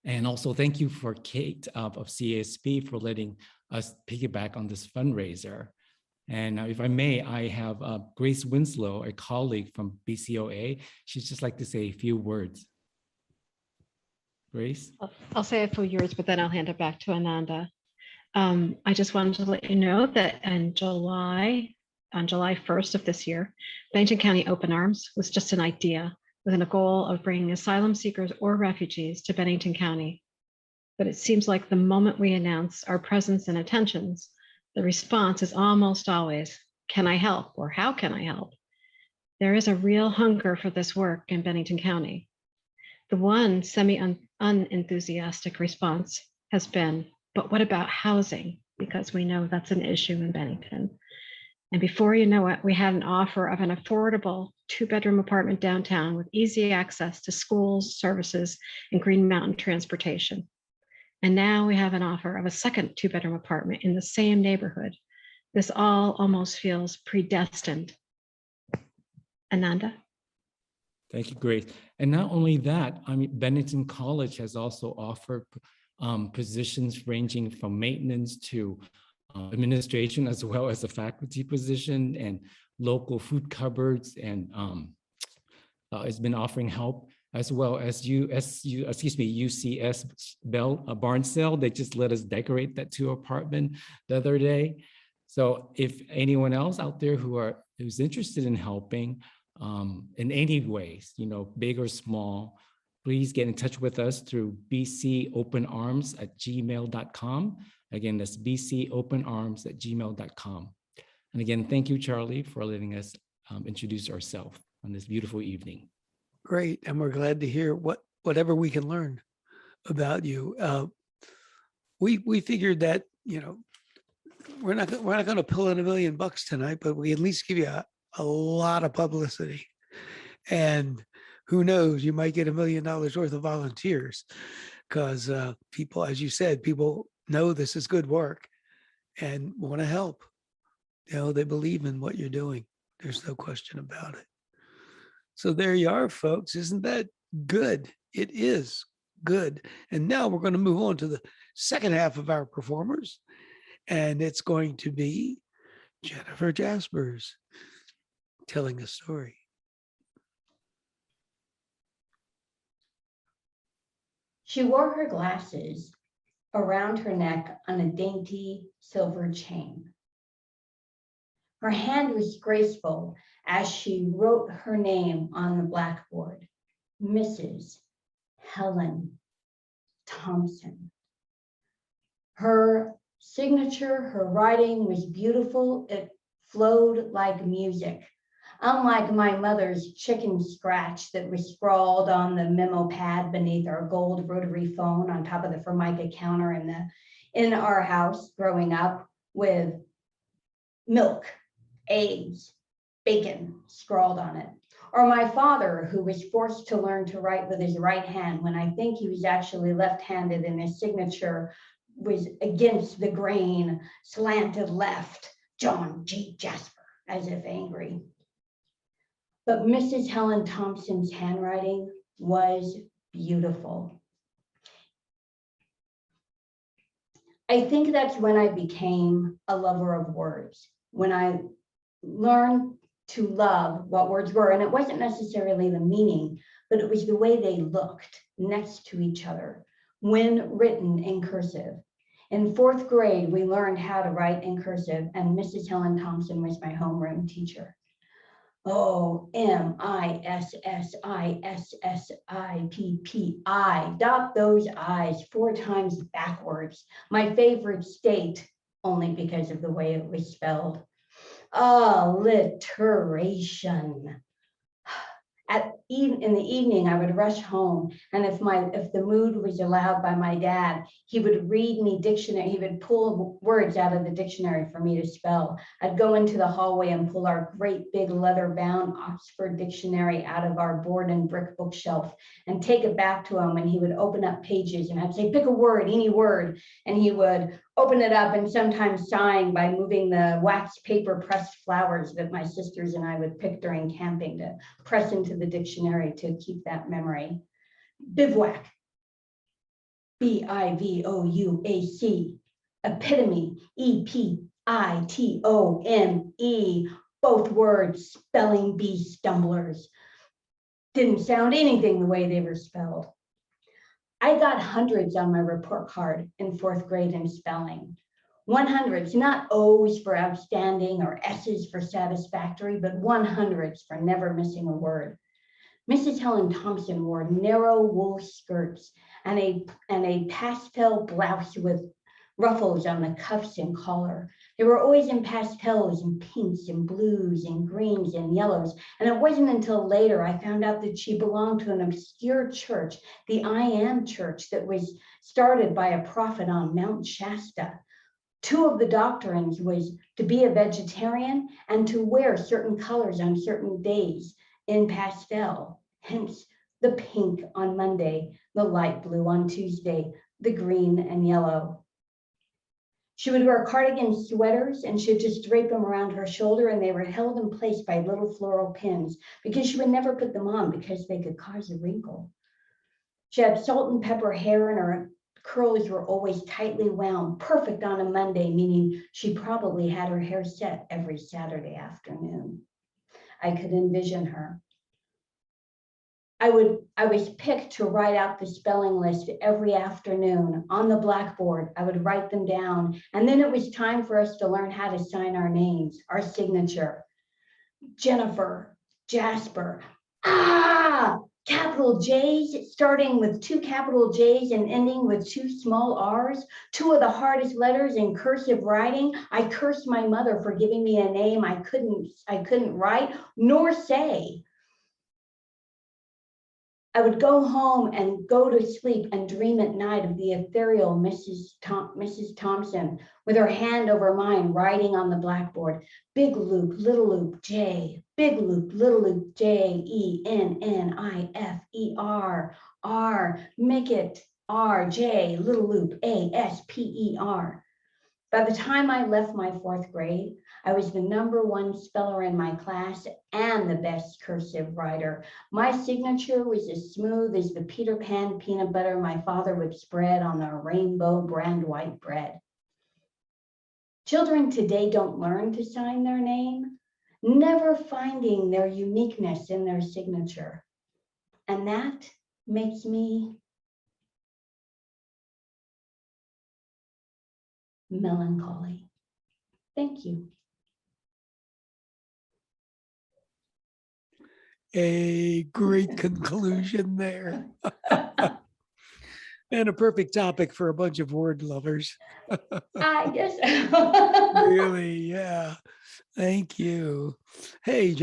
And also thank you for Kate of CASP for letting us piggyback on this fundraiser. And if I may, I have Grace Winslow, a colleague from BCOA. She'd just like to say a few words. Grace? I'll say a few words, but then I'll hand it back to Ananda. I just wanted to let you know that in July, on July 1st of this year, Bennington County Open Arms was just an idea with a goal of bringing asylum seekers or refugees to Bennington County. But it seems like the moment we announce our presence and intentions, the response is almost always, can I help? Or how can I help? There is a real hunger for this work in Bennington County. The one semi-unenthusiastic response has been, but what about housing? Because we know that's an issue in Bennington. And before you know it, we had an offer of an affordable 2-bedroom apartment downtown with easy access to schools, services, and Green Mountain transportation. And now we have an offer of a second 2-bedroom apartment in the same neighborhood. This all almost feels predestined. Ananda? Thank you, Grace. And not only that, I mean, Bennington College has also offered positions ranging from maintenance to administration, as well as a faculty position, and local food cupboards, and has been offering help, as well as UCS Barnsdale. They just let us decorate that 2 apartment the other day. So if anyone else out there who's interested in helping in any ways, big or small, please get in touch with us through bcopenarms@gmail.com. Again, that's bcopenarms@gmail.com. And again, thank you, Charlie, for letting us introduce ourselves on this beautiful evening. Great. And we're glad to hear whatever we can learn about you. We figured that, we're not going to pull in $1 million tonight, but we at least give you a lot of publicity. And who knows, you might get $1 million worth of volunteers, because people, as you said, people know this is good work and want to help. They believe in what you're doing. There's no question about it. So there you are, folks. Isn't that good? It is good. And now we're going to move on to the second half of our performers. And it's going to be Jennifer Jaspers telling a story. She wore her glasses around her neck on a dainty silver chain. Her hand was graceful as she wrote her name on the blackboard, Mrs. Helen Thompson. Her signature, her writing was beautiful. It flowed like music. Unlike my mother's chicken scratch that was scrawled on the memo pad beneath our gold rotary phone on top of the Formica counter in our house growing up, with milk, eggs, bacon scrawled on it. Or my father, who was forced to learn to write with his right hand when I think he was actually left-handed, and his signature was against the grain, slanted left, John G. Jasper, as if angry. But Mrs. Helen Thompson's handwriting was beautiful. I think that's when I became a lover of words, when I learned to love what words were. And it wasn't necessarily the meaning, but it was the way they looked next to each other when written in cursive. In 4th grade, we learned how to write in cursive, and Mrs. Helen Thompson was my homeroom teacher. Oh, M-I-S-S-I-S-S-I-P-P-I. Dot those I's 4 times backwards. My favorite state, only because of the way it was spelled. Alliteration. In the evening, I would rush home, and if the mood was allowed by my dad, he would read me dictionary. He would pull words out of the dictionary for me to spell. I'd go into the hallway and pull our great big leather-bound Oxford dictionary out of our board and brick bookshelf and take it back to him, and he would open up pages, and I'd say, pick a word, any word, and he would open it up, and sometimes sighing by moving the wax paper pressed flowers that my sisters and I would pick during camping to press into the dictionary to keep that memory. Bivouac, B-I-V-O-U-A-C. Epitome, E-P-I-T-O-M-E. Both words spelling bee stumblers. Didn't sound anything the way they were spelled. I got hundreds on my report card in 4th grade in spelling. 100s, not O's for outstanding or S's for satisfactory, but 100s for never missing a word. Mrs. Helen Thompson wore narrow wool skirts and a pastel blouse with ruffles on the cuffs and collar. They were always in pastels and pinks and blues and greens and yellows. And it wasn't until later I found out that she belonged to an obscure church, the I Am Church, that was started by a prophet on Mount Shasta. Two of the doctrines was to be a vegetarian and to wear certain colors on certain days in pastel, hence the pink on Monday, the light blue on Tuesday, the green and yellow. She would wear cardigan sweaters and she'd just drape them around her shoulder, and they were held in place by little floral pins because she would never put them on because they could cause a wrinkle. She had salt and pepper hair, and her curls were always tightly wound, perfect on a Monday, meaning she probably had her hair set every Saturday afternoon. I could envision her. I was picked to write out the spelling list every afternoon on the blackboard. I would write them down, and then it was time for us to learn how to sign our names, our signature. Jennifer, Jasper, capital J's, starting with 2 capital J's and ending with 2 small R's, 2 of the hardest letters in cursive writing. I cursed my mother for giving me a name I couldn't write nor say. I would go home and go to sleep and dream at night of the ethereal Mrs. Thompson with her hand over mine, writing on the blackboard, big loop, little loop, J, big loop, little loop, J, E, N, N, I, F, E, R, make it R, J, little loop, A, S, P, E, R. By the time I left my 4th grade, I was the #1 speller in my class and the best cursive writer. My signature was as smooth as the Peter Pan peanut butter my father would spread on the rainbow brand white bread. Children today don't learn to sign their name, never finding their uniqueness in their signature. And that makes me melancholy. Thank you. A great conclusion there. And a perfect topic for a bunch of word lovers. I guess. Really, yeah. Thank you. Hey,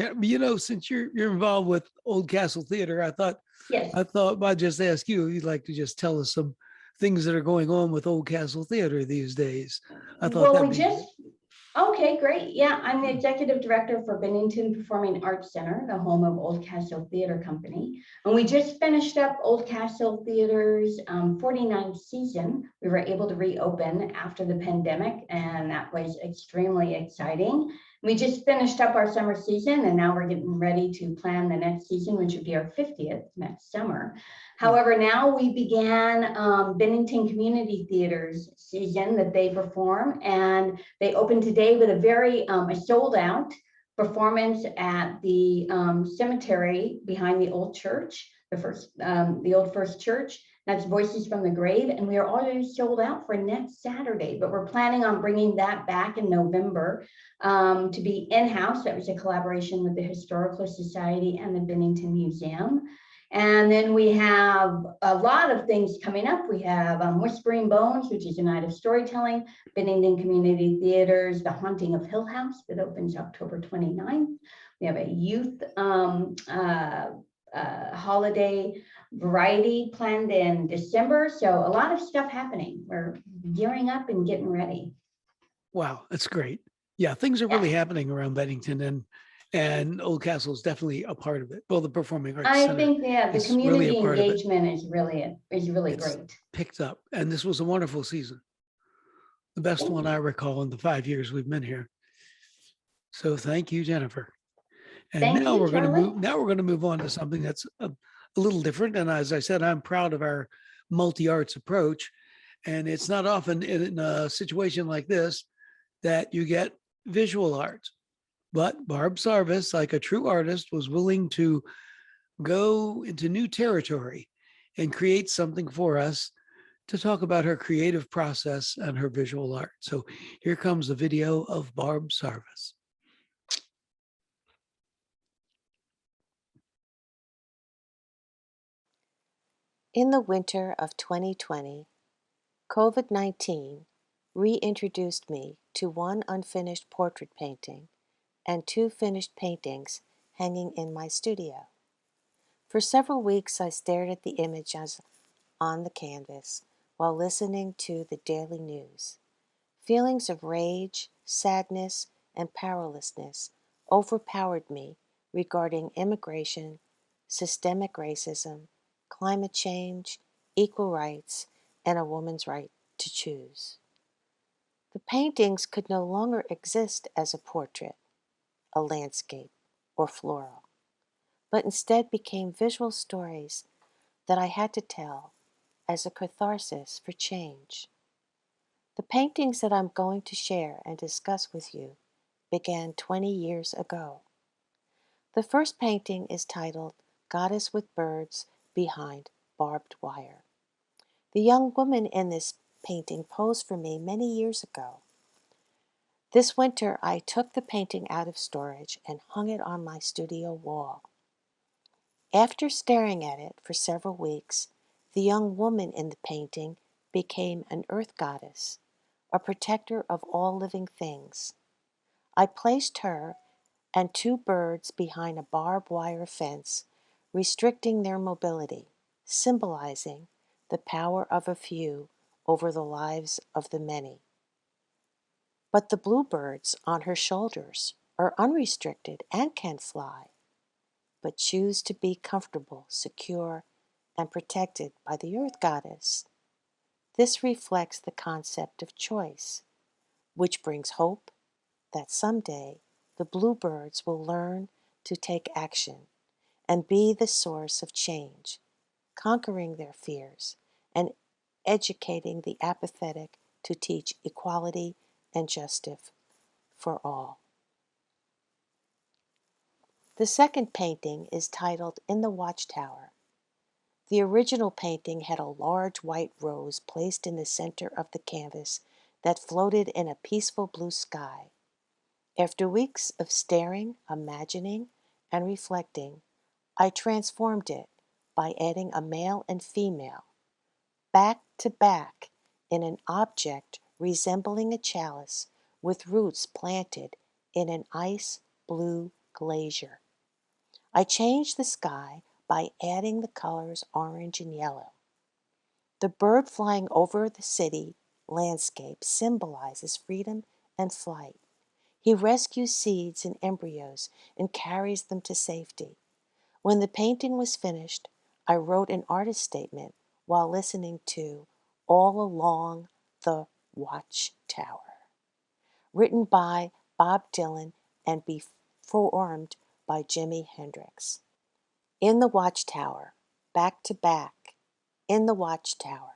since you're involved with Old Castle Theater, I thought Yes. I'd just ask you if you'd like to just tell us some things that are going on with Old Castle Theater these days. I thought Well, that'd okay, great. Yeah, I'm the executive director for Bennington Performing Arts Center, the home of Old Castle Theater Company. And we just finished up Old Castle Theater's 49th season. We were able to reopen after the pandemic, and that was extremely exciting. We just finished up our summer season, and now we're getting ready to plan the next season, which would be our 50th next summer. However, now we began Bennington Community Theater's season that they perform, and they opened today with a sold out performance at the cemetery behind the old church, the old First Church. That's Voices from the Grave, and we are already sold out for next Saturday, but we're planning on bringing that back in November to be in-house. That was a collaboration with the Historical Society and the Bennington Museum. And then we have a lot of things coming up. We have Whispering Bones, which is a night of storytelling, Bennington Community Theater's The Haunting of Hill House that opens October 29th. We have a youth holiday variety planned in December. So a lot of stuff happening. We're gearing up and getting ready. Wow, that's great. Yeah, things are really happening around Bennington, and Old Castle is definitely a part of it. Well, the Performing Arts I Center think, yeah, the is community really a part of it. engagement is really It's great. picked up, and this was a wonderful season. The best Thank one you. I recall in the 5 years we've been here. So thank you, Jennifer. And Thank now you, we're going to Charlie. move on to something that's a little different. And as I said, I'm proud of our multi-arts approach. And it's not often in a situation like this that you get visual arts. But Barb Sarvis, like a true artist, was willing to go into new territory and create something for us to talk about her creative process and her visual art. So here comes a video of Barb Sarvis. In the winter of 2020, COVID-19 reintroduced me to one unfinished portrait painting and two finished paintings hanging in my studio. For several weeks, I stared at the image as on the canvas while listening to the daily news. Feelings of rage, sadness, and powerlessness overpowered me regarding immigration, systemic racism, climate change, equal rights, and a woman's right to choose. The paintings could no longer exist as a portrait, a landscape, or floral, but instead became visual stories that I had to tell as a catharsis for change. The paintings that I'm going to share and discuss with you began 20 years ago. The first painting is titled Goddess with Birds Behind Barbed Wire. The young woman in this painting posed for me many years ago. This winter, I took the painting out of storage and hung it on my studio wall. After staring at it for several weeks, the young woman in the painting became an earth goddess, a protector of all living things. I placed her and two birds behind a barbed wire fence, restricting their mobility, symbolizing the power of a few over the lives of the many. But the bluebirds on her shoulders are unrestricted and can fly, but choose to be comfortable, secure, and protected by the earth goddess. This reflects the concept of choice, which brings hope that someday the bluebirds will learn to take action and be the source of change, conquering their fears and educating the apathetic to teach equality and justice for all. The second painting is titled In the Watchtower. The original painting had a large white rose placed in the center of the canvas that floated in a peaceful blue sky. After weeks of staring, imagining, and reflecting, I transformed it by adding a male and female, back to back, in an object resembling a chalice with roots planted in an ice blue glacier. I changed the sky by adding the colors orange and yellow. The bird flying over the city landscape symbolizes freedom and flight. He rescues seeds and embryos and carries them to safety. When the painting was finished, I wrote an artist statement while listening to All Along the Watchtower, written by Bob Dylan and performed by Jimi Hendrix. In the Watchtower, back to back, in the Watchtower.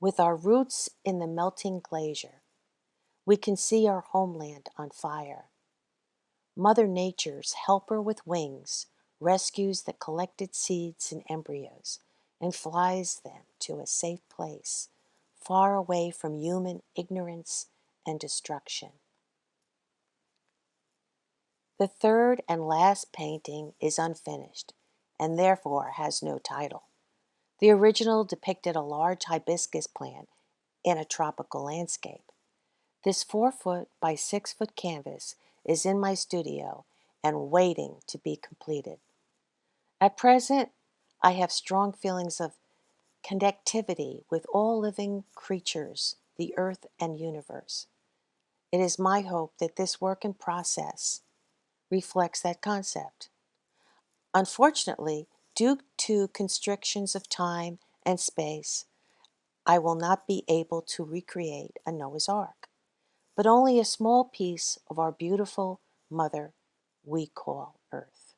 With our roots in the melting glacier, we can see our homeland on fire. Mother Nature's helper with wings rescues the collected seeds and embryos and flies them to a safe place, far away from human ignorance and destruction. The third and last painting is unfinished and therefore has no title. The original depicted a large hibiscus plant in a tropical landscape. This 4-foot by 6-foot canvas is in my studio and waiting to be completed. At present, I have strong feelings of connectivity with all living creatures, the earth and universe. It is my hope that this work in process reflects that concept. Unfortunately, due to constrictions of time and space, I will not be able to recreate a Noah's Ark, but only a small piece of our beautiful mother we call Earth.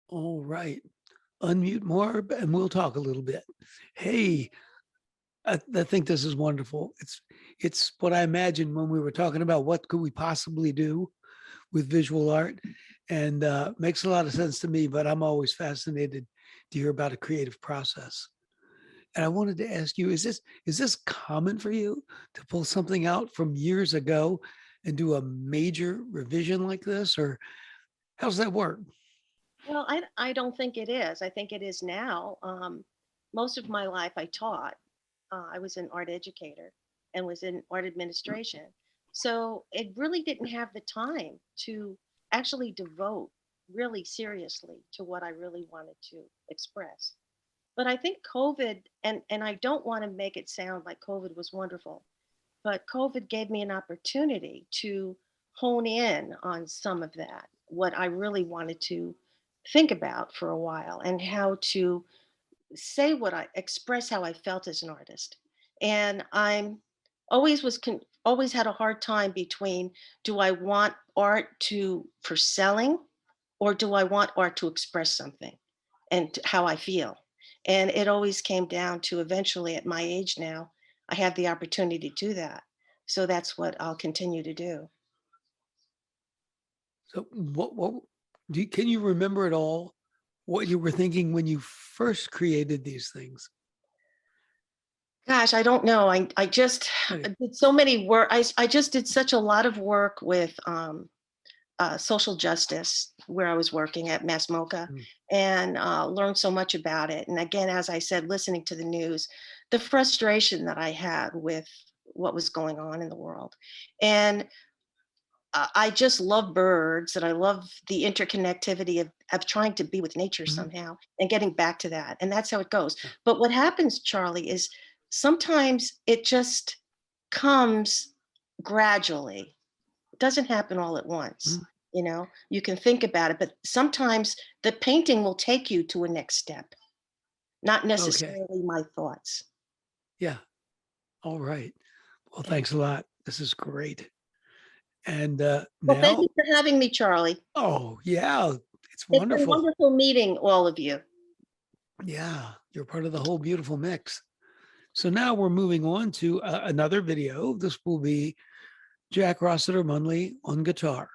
All right. Unmute more and we'll talk a little bit. Hey, I think this is wonderful. It's what I imagined when we were talking about what could we possibly do with visual art, and makes a lot of sense to me. But I'm always fascinated to hear about a creative process. And I wanted to ask you: is this common for you to pull something out from years ago and do a major revision like this, or how's that work? Well, I don't think it is. I think it is now. Most of my life I taught. I was an art educator and was in art administration. So it really didn't have the time to actually devote really seriously to what I really wanted to express. But I think COVID, and I don't want to make it sound like COVID was wonderful, but COVID gave me an opportunity to hone in on some of that, what I really wanted to think about for a while, and how to say what I express how I felt as an artist. And I'm always had a hard time between, do I want art to for selling, or do I want art to express something and how I feel? And it always came down to, eventually at my age now, I have the opportunity to do that. So that's what I'll continue to do. So what can you remember at all what you were thinking when you first created these things? Gosh, I don't know. I just Right. did so many work. I just did such a lot of work with social justice where I was working at Mass MoCA, Mm. and learned so much about it. And again, as I said, listening to the news, the frustration that I had with what was going on in the world. And I just love birds, and I love the interconnectivity of trying to be with nature Mhm. somehow and getting back to that. And that's how it goes. Yeah. But what happens, Charlie, is sometimes it just comes gradually. It doesn't happen all at once. Mhm. You know, you can think about it, but sometimes the painting will take you to a next step, not Okay. necessarily my thoughts. Yeah. All right. Well, Yeah. thanks a lot. This is great. And Well, thank now, you for having me, Charlie. oh yeah, it's It's been wonderful. wonderful meeting all of you. Yeah, you're part of the whole beautiful mix. So now we're moving on to another video. This will be Jack Rossiter Munley on guitar.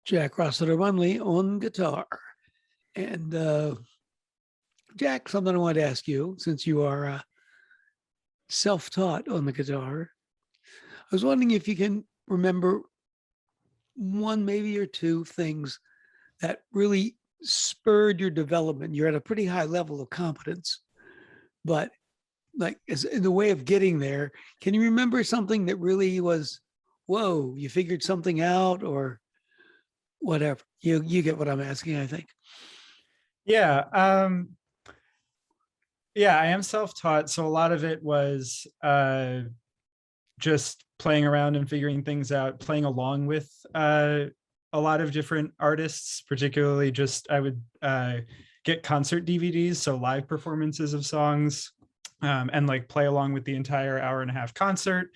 Jack Rossiter Munley on guitar. And Jack, something I wanted to ask you, since you are self-taught on the guitar, I was wondering if you can remember one, maybe or two things that really spurred your development. You're at a pretty high level of competence, but like as in the way of getting there, can you remember something that really was, whoa, you figured something out or whatever? You get what I'm asking, I think. Yeah. Yeah, I am self-taught. So a lot of it was just playing around and figuring things out, playing along with a lot of different artists, particularly just I would get concert DVDs, so live performances of songs, and like play along with the entire hour-and-a-half concert,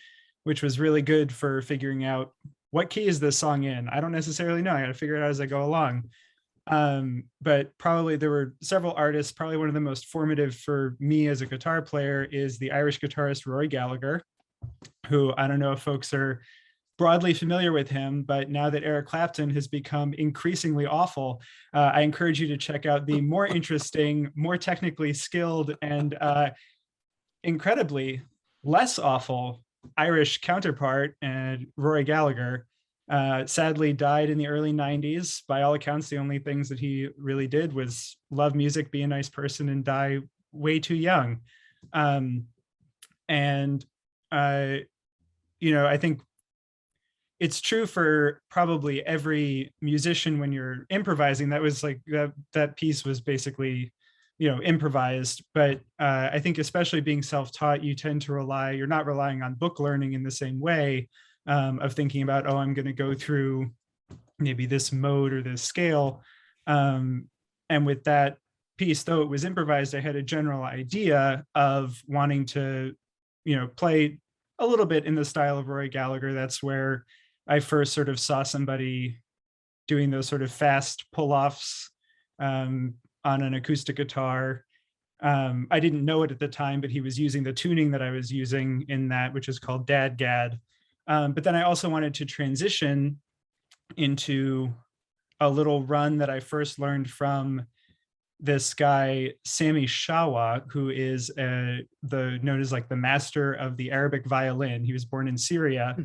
which was really good for figuring out what key is this song in. I don't necessarily know. I got to figure it out as I go along. But probably there were several artists. Probably one of the most formative for me as a guitar player is the Irish guitarist Rory Gallagher, who I don't know if folks are broadly familiar with him, but now that Eric Clapton has become increasingly awful, I encourage you to check out the more interesting, more technically skilled, and incredibly less awful Irish counterpart, and Rory Gallagher. Sadly died in the early 90s. By all accounts, the only things that he really did was love music, be a nice person, and die way too young. You know, I think it's true for probably every musician when you're improvising. That was like that piece was basically, you know, improvised. But I think especially being self-taught, you tend to rely, you're not relying on book learning in the same way, of thinking about, oh, I'm going to go through maybe this mode or this scale. And with that piece, though it was improvised, I had a general idea of wanting to, you know, play a little bit in the style of Rory Gallagher. That's where I first sort of saw somebody doing those sort of fast pull-offs on an acoustic guitar. I didn't know it at the time, but he was using the tuning that I was using in that, which is called Dad-Gad. But then I also wanted to transition into a little run that I first learned from this guy, Sami Shawa, who is known as like the master of the Arabic violin. He was born in Syria.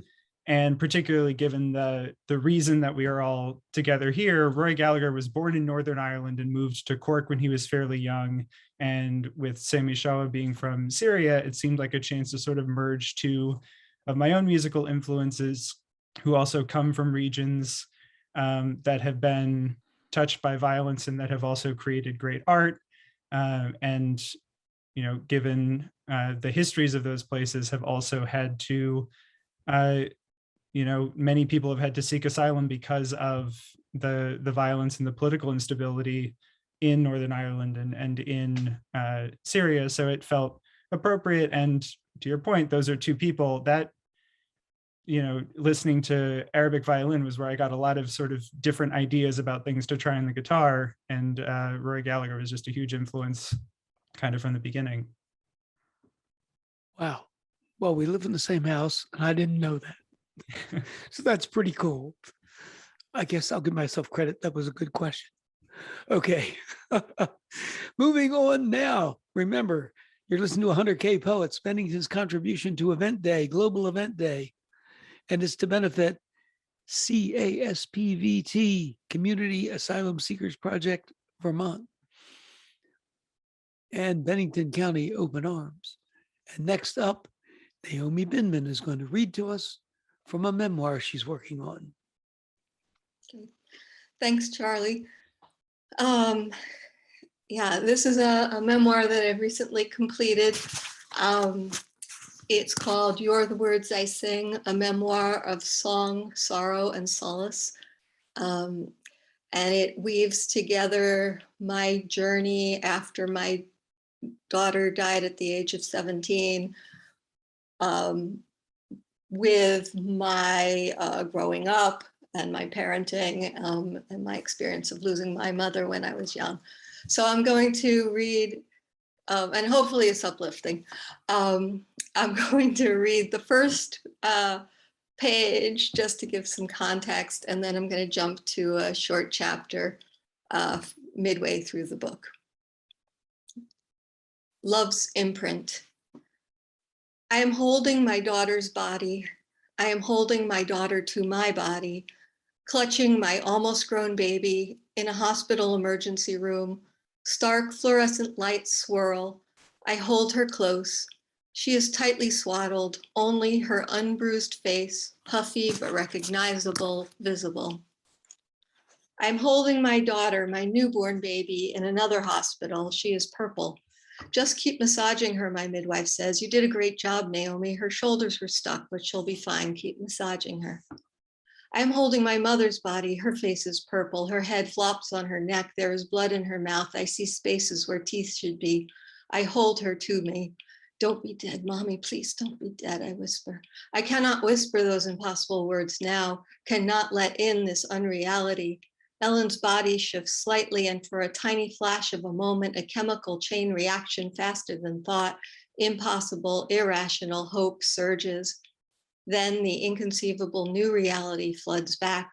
And particularly given the reason that we are all together here, Rory Gallagher was born in Northern Ireland and moved to Cork when he was fairly young. And with Sami Shawa being from Syria, it seemed like a chance to sort of merge two of my own musical influences, who also come from regions that have been touched by violence and that have also created great art. And, you know, given the histories of those places, have also had to, you know, many people have had to seek asylum because of the violence and the political instability in Northern Ireland and in Syria. So it felt appropriate. And to your point, those are two people that, you know, listening to Arabic violin was where I got a lot of sort of different ideas about things to try on the guitar. And Rory Gallagher was just a huge influence kind of from the beginning. Wow. Well, we live in the same house and I didn't know that. So that's pretty cool. I guess I'll give myself credit. That was a good question. Okay. Moving on now. Remember, you're listening to 100K Poets, Bennington's contribution to Event Day, Global Event Day. And it's to benefit CASPVT, Community Asylum Seekers Project, Vermont, and Bennington County Open Arms. And next up, Naomi Binman is going to read to us from a memoir she's working on. Okay. Thanks, Charlie. Yeah, this is a memoir that I've recently completed. It's called You're the Words I Sing, a memoir of song, sorrow, and solace. And it weaves together my journey after my daughter died at the age of 17 with my growing up and my parenting and my experience of losing my mother when I was young. So I'm going to read, and hopefully it's uplifting. I'm going to read the first page just to give some context, and then I'm going to jump to a short chapter midway through the book. Love's imprint. I am holding my daughter's body. I am holding my daughter to my body, clutching my almost grown baby in a hospital emergency room. Stark fluorescent lights swirl. I hold her close. She is tightly swaddled, only her unbruised face, puffy but recognizable, visible. I'm holding my daughter, my newborn baby, in another hospital. She is purple. Just keep massaging her, my midwife says. You did a great job, Naomi. Her shoulders were stuck, but she'll be fine. Keep massaging her. I'm holding my mother's body. Her face is purple. Her head flops on her neck. There is blood in her mouth. I see spaces where teeth should be. I hold her to me. Don't be dead, Mommy, please don't be dead, I whisper. I cannot whisper those impossible words now, cannot let in this unreality. Ellen's body shifts slightly, and for a tiny flash of a moment, a chemical chain reaction faster than thought, impossible, irrational hope surges. Then the inconceivable new reality floods back.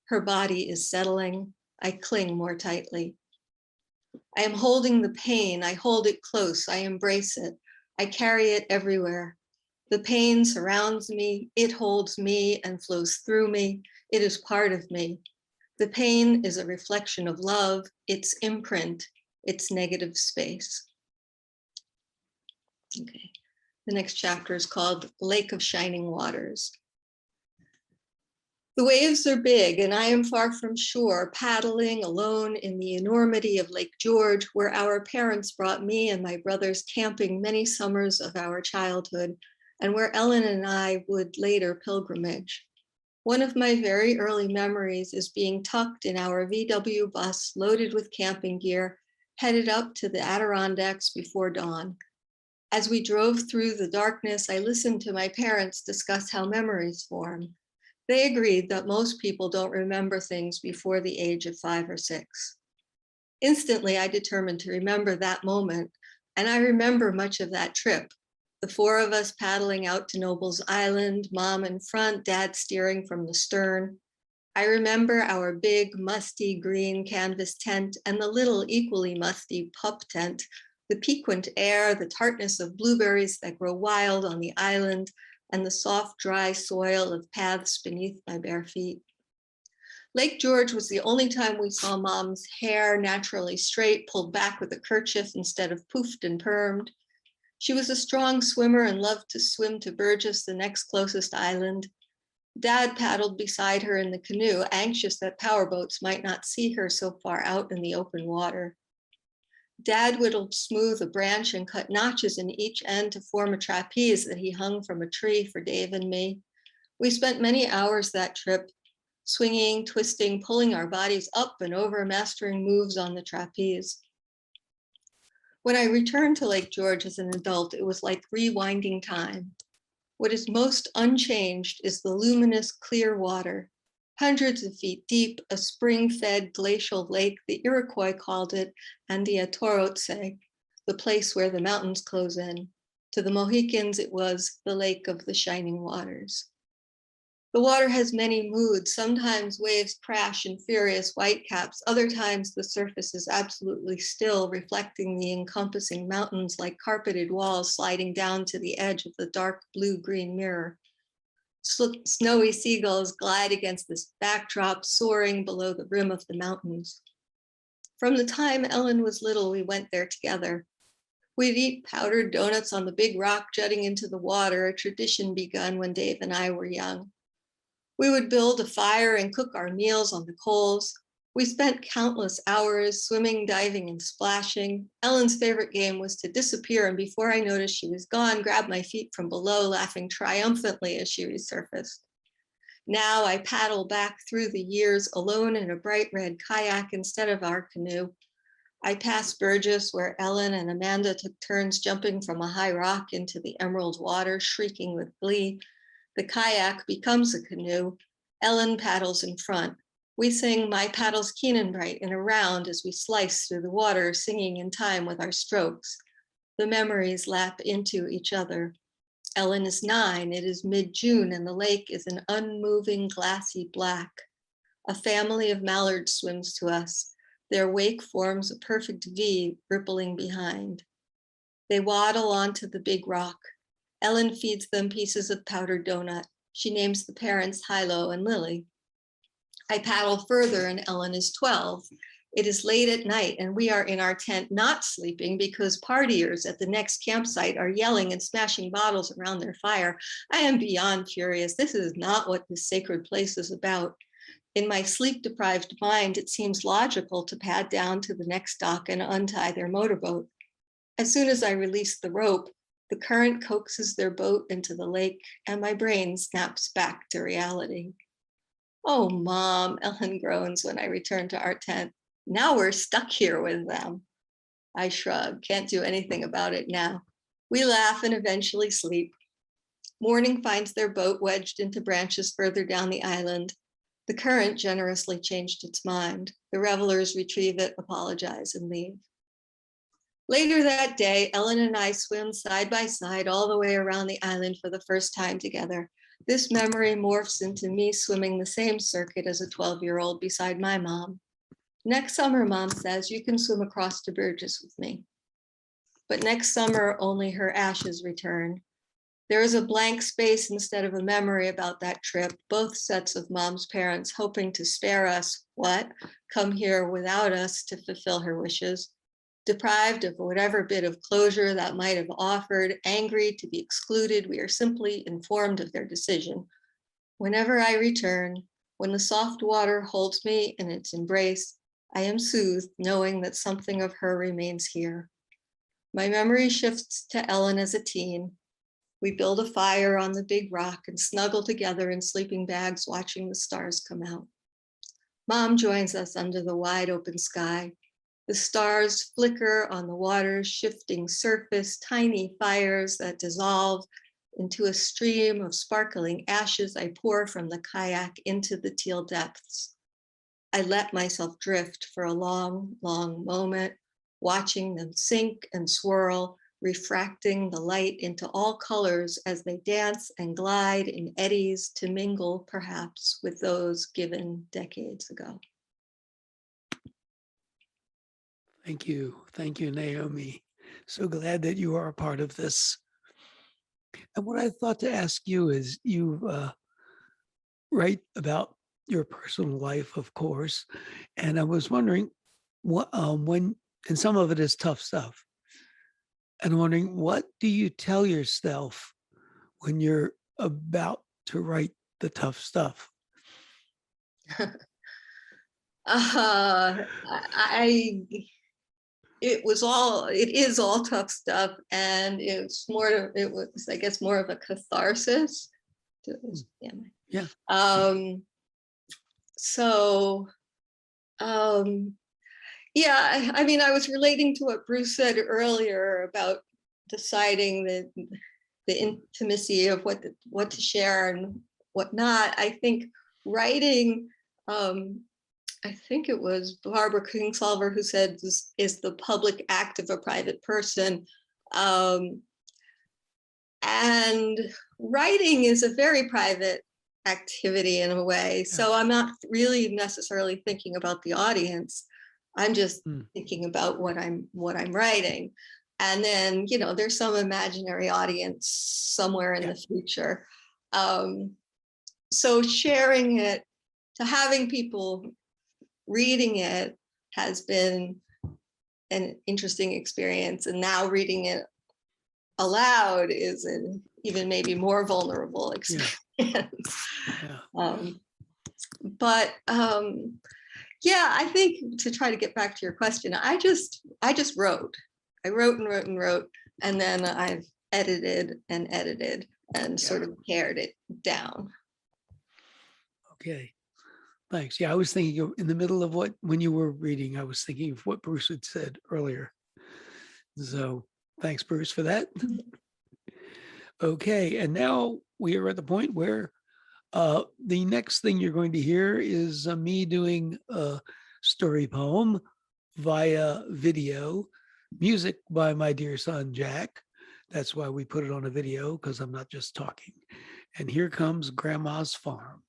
Her body is settling. I cling more tightly. I am holding the pain. I hold it close. I embrace it. I carry it everywhere. The pain surrounds me. It holds me and flows through me. It is part of me. The pain is a reflection of love, its imprint, its negative space. Okay. The next chapter is called Lake of Shining Waters. The waves are big, and I am far from shore, paddling alone in the enormity of Lake George, where our parents brought me and my brothers camping many summers of our childhood, and where Ellen and I would later pilgrimage. One of my very early memories is being tucked in our VW bus loaded with camping gear, headed up to the Adirondacks before dawn. As we drove through the darkness, I listened to my parents discuss how memories form. They agreed that most people don't remember things before the age of 5 or 6. Instantly, I determined to remember that moment, and I remember much of that trip. The 4 of us paddling out to Noble's Island, Mom in front, Dad steering from the stern. I remember our big, musty green canvas tent and the little equally musty pup tent, the piquant air, the tartness of blueberries that grow wild on the island, and the soft, dry soil of paths beneath my bare feet. Lake George was the only time we saw Mom's hair naturally straight, pulled back with a kerchief instead of poofed and permed. She was a strong swimmer and loved to swim to Burgess, the next closest island. Dad paddled beside her in the canoe, anxious that powerboats might not see her so far out in the open water. Dad whittled smooth a branch and cut notches in each end to form a trapeze that he hung from a tree for Dave and me. We spent many hours that trip, swinging, twisting, pulling our bodies up and over, mastering moves on the trapeze. When I returned to Lake George as an adult, it was like rewinding time. What is most unchanged is the luminous, clear water. Hundreds of feet deep, a spring-fed glacial lake, the Iroquois called it, and the Atorotse, the place where the mountains close in. To the Mohicans, it was the Lake of the Shining Waters. The water has many moods. Sometimes waves crash in furious whitecaps. Other times the surface is absolutely still, reflecting the encompassing mountains like carpeted walls sliding down to the edge of the dark blue-green mirror. Snowy seagulls glide against this backdrop, soaring below the rim of the mountains. From the time Ellen was little, we went there together. We'd eat powdered donuts on the big rock jutting into the water, a tradition begun when Dave and I were young. We would build a fire and cook our meals on the coals. We spent countless hours swimming, diving, and splashing. Ellen's favorite game was to disappear, and before I noticed she was gone, grab my feet from below, laughing triumphantly as she resurfaced. Now I paddle back through the years alone in a bright red kayak instead of our canoe. I pass Burgess, where Ellen and Amanda took turns jumping from a high rock into the emerald water, shrieking with glee. The kayak becomes a canoe. Ellen paddles in front. We sing My Paddle's Keen and Bright in a round as we slice through the water, singing in time with our strokes. The memories lap into each other. Ellen is 9. It is mid-June and the lake is an unmoving glassy black. A family of mallards swims to us. Their wake forms a perfect V rippling behind. They waddle onto the big rock. Ellen feeds them pieces of powdered donut. She names the parents Hilo and Lily. I paddle further and Ellen is 12. It is late at night and we are in our tent not sleeping because partiers at the next campsite are yelling and smashing bottles around their fire. I am beyond furious. This is not what this sacred place is about. In my sleep-deprived mind, it seems logical to pad down to the next dock and untie their motorboat. As soon as I release the rope, the current coaxes their boat into the lake and my brain snaps back to reality. Oh, Mom, Ellen groans when I return to our tent. Now we're stuck here with them. I shrug, can't do anything about it now. We laugh and eventually sleep. Morning finds their boat wedged into branches further down the island. The current generously changed its mind. The revelers retrieve it, apologize, and leave. Later that day, Ellen and I swim side by side all the way around the island for the first time together. This memory morphs into me swimming the same circuit as a 12-year-old beside my mom. Next summer, Mom says, you can swim across to Burgess with me. But next summer, only her ashes return. There is a blank space instead of a memory about that trip, both sets of Mom's parents hoping to spare us, come here without us to fulfill her wishes. Deprived of whatever bit of closure that might have offered, angry to be excluded, we are simply informed of their decision. Whenever I return, when the soft water holds me in its embrace, I am soothed knowing that something of her remains here. My memory shifts to Ellen as a teen. We build a fire on the big rock and snuggle together in sleeping bags, watching the stars come out. Mom joins us under the wide open sky. The stars flicker on the water's shifting surface, tiny fires that dissolve into a stream of sparkling ashes I pour from the kayak into the teal depths. I let myself drift for a long, long moment, watching them sink and swirl, refracting the light into all colors as they dance and glide in eddies to mingle perhaps with those given decades ago. Thank you. Thank you, Naomi. So glad that you are a part of this. And what I thought to ask you is you write about your personal life, of course. And I was wondering what, and some of it is tough stuff. And I'm wondering, what do you tell yourself when you're about to write the tough stuff? It is all tough stuff, and it was, I guess, more of a catharsis. Yeah. Yeah, I mean, I was relating to what Bruce said earlier about deciding the intimacy of what to share and what not. I think writing, I think it was Barbara Kingsolver who said this is the public act of a private person. And writing is a very private activity in a way. So I'm not really necessarily thinking about the audience. I'm just thinking about what I'm writing. And then, you know, there's some imaginary audience somewhere in the future. So sharing it, to having people reading it has been an interesting experience. And now reading it aloud is an even maybe more vulnerable experience. Yeah, I think to try to get back to your question, I just wrote. I wrote and wrote and wrote, and then I've edited and sort of pared it down. Okay, thanks. Yeah, I was thinking of, in the middle of when you were reading, I was thinking of what Bruce had said earlier. So thanks, Bruce, for that. Okay, and now we are at the point where the next thing you're going to hear is me doing a story poem via video, music by my dear son, Jack. That's why we put it on a video, because I'm not just talking. And here comes Grandma's Farm.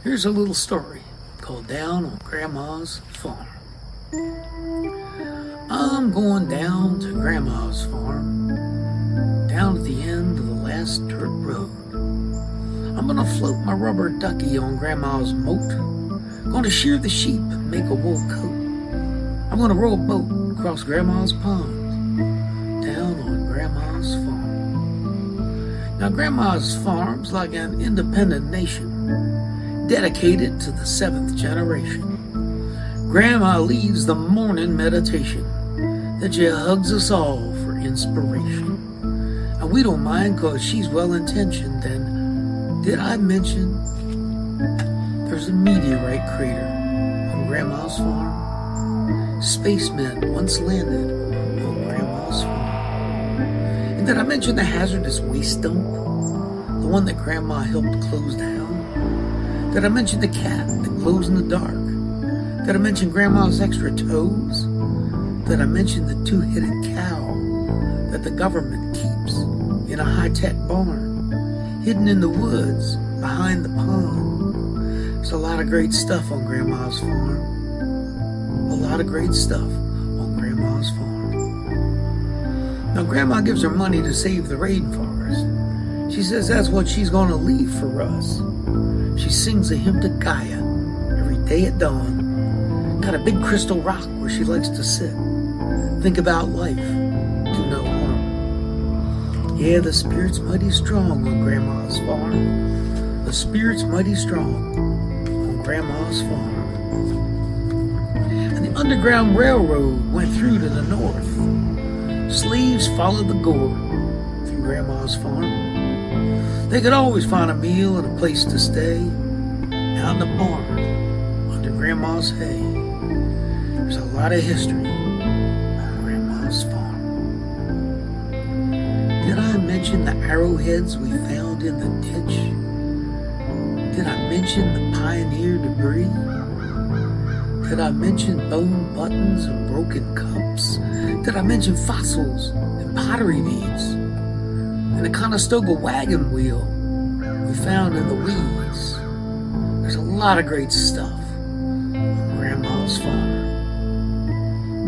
Here's a little story called Down on Grandma's Farm. I'm going down to Grandma's farm, down at the end of the last dirt road. I'm gonna float my rubber ducky on Grandma's moat, gonna shear the sheep and make a wool coat. I'm gonna row a boat across Grandma's pond, down on Grandma's farm. Now Grandma's farm's like an independent nation, dedicated to the 7th generation. Grandma leads the morning meditation that she hugs us all for inspiration. And we don't mind cause she's well-intentioned. And did I mention there's a meteorite crater on Grandma's farm? Spacemen once landed on Grandma's farm. And did I mention the hazardous waste dump? The one that Grandma helped close down? Did I mention the cat that glows in the dark? Did I mention Grandma's extra toes? Did I mention the 2-headed cow that the government keeps in a high-tech barn, hidden in the woods behind the pond? There's a lot of great stuff on Grandma's farm. A lot of great stuff on Grandma's farm. Now, Grandma gives her money to save the rainforest. She says that's what she's going to leave for us. She sings a hymn to Gaia every day at dawn. Got a big crystal rock where she likes to sit. Think about life, do no harm. Yeah, the spirit's mighty strong on Grandma's farm. The spirit's mighty strong on Grandma's farm. And the Underground Railroad went through to the north. Slaves followed the gourd through Grandma's farm. They could always find a meal and a place to stay out in the barn under Grandma's hay. There's a lot of history on Grandma's farm. Did I mention the arrowheads we found in the ditch? Did I mention the pioneer debris? Did I mention bone buttons and broken cups? Did I mention fossils and pottery beads? And a Conestoga wagon wheel we found in the weeds? There's a lot of great stuff on Grandma's farm.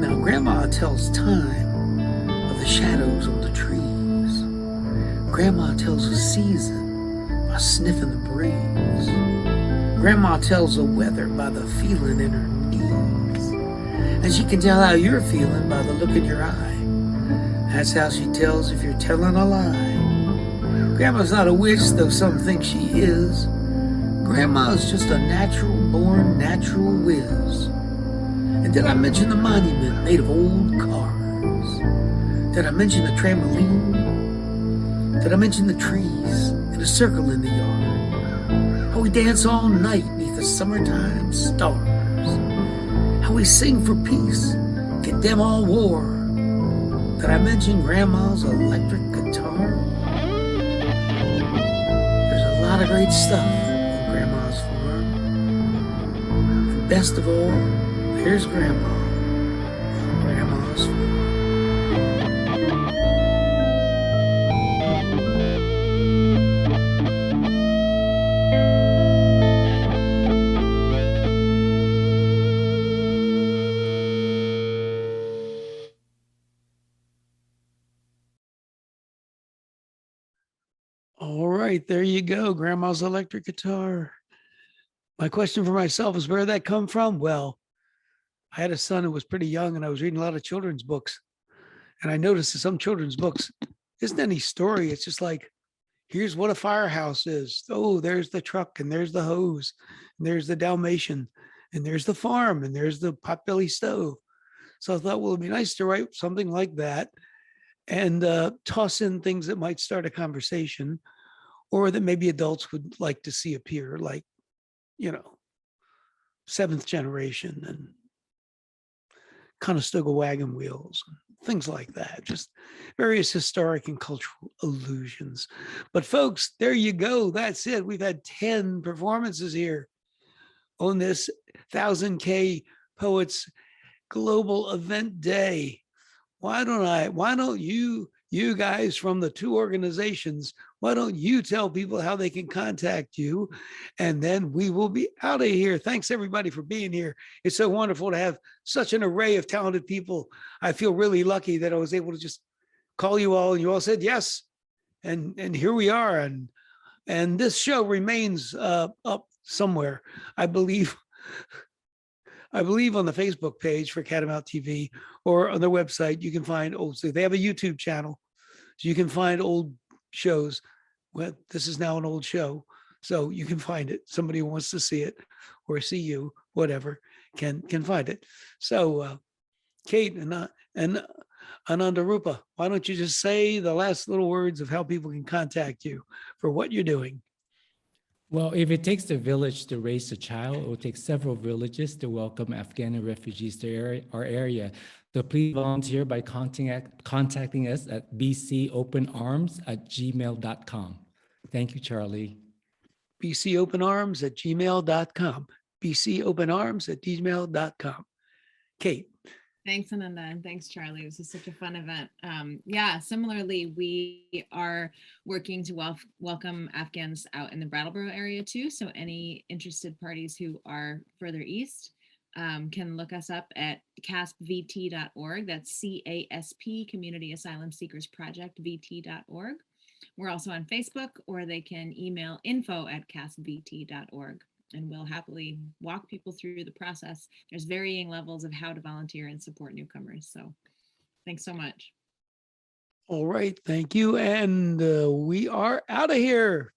Now, Grandma tells time of the shadows on the trees. Grandma tells a season by sniffing the breeze. Grandma tells the weather by the feeling in her knees. And she can tell how you're feeling by the look in your eye. That's how she tells if you're telling a lie. Grandma's not a witch, though some think she is. Grandma's just a natural-born, natural whiz. And did I mention the monument made of old cars? Did I mention the trampoline? Did I mention the trees in a circle in the yard? How we dance all night beneath the summertime stars? How we sing for peace, condemn all war? Did I mention Grandma's electric guitar? There's a lot of great stuff on Grandma's farm. And best of all, here's Grandma on Grandma's farm. All right, there you go. Grandma's electric guitar. My question for myself is, where did that come from? Well, I had a son who was pretty young and I was reading a lot of children's books. And I noticed that some children's books isn't any story. It's just like, here's what a firehouse is. Oh, there's the truck and there's the hose and there's the Dalmatian and there's the farm and there's the potbelly stove. So I thought, well, it'd be nice to write something like that and toss in things that might start a conversation or that maybe adults would like to see appear, like, you know, 7th generation and Conestoga wagon wheels, things like that, just various historic and cultural allusions. But folks, there you go. That's it. We've had 10 performances here on this 1000K Poets Global Event Day. Why don't you you guys from the two organizations, why don't you tell people how they can contact you? And then we will be out of here. Thanks everybody for being here. It's so wonderful to have such an array of talented people. I feel really lucky that I was able to just call you all and you all said yes. And here we are. And this show remains up somewhere. I believe on the Facebook page for Catamount TV or on their website, you can find old, so they have a YouTube channel. So you can find old shows. Well, this is now an old show, so you can find it. Somebody who wants to see it or see you, whatever, can find it. So Kate and Anandarupa, why don't you just say the last little words of how people can contact you for what you're doing? Well, if it takes a village to raise a child, it will take several villages to welcome Afghan refugees to our area. So please volunteer by contacting us at bcopenarms@gmail.com. Thank you, Charlie. bcopenarms@gmail.com. bcopenarms@gmail.com. Kate. Thanks, Ananda, and thanks, Charlie. This is such a fun event. Yeah, similarly, we are working to welcome Afghans out in the Brattleboro area too. So any interested parties who are further east can look us up at caspvt.org. That's CASP, Community Asylum Seekers Project, VT.org. We're also on Facebook, or they can email info@caspvt.org. And we'll happily walk people through the process. There's varying levels of how to volunteer and support newcomers. So thanks so much. All right, thank you. And we are out of here.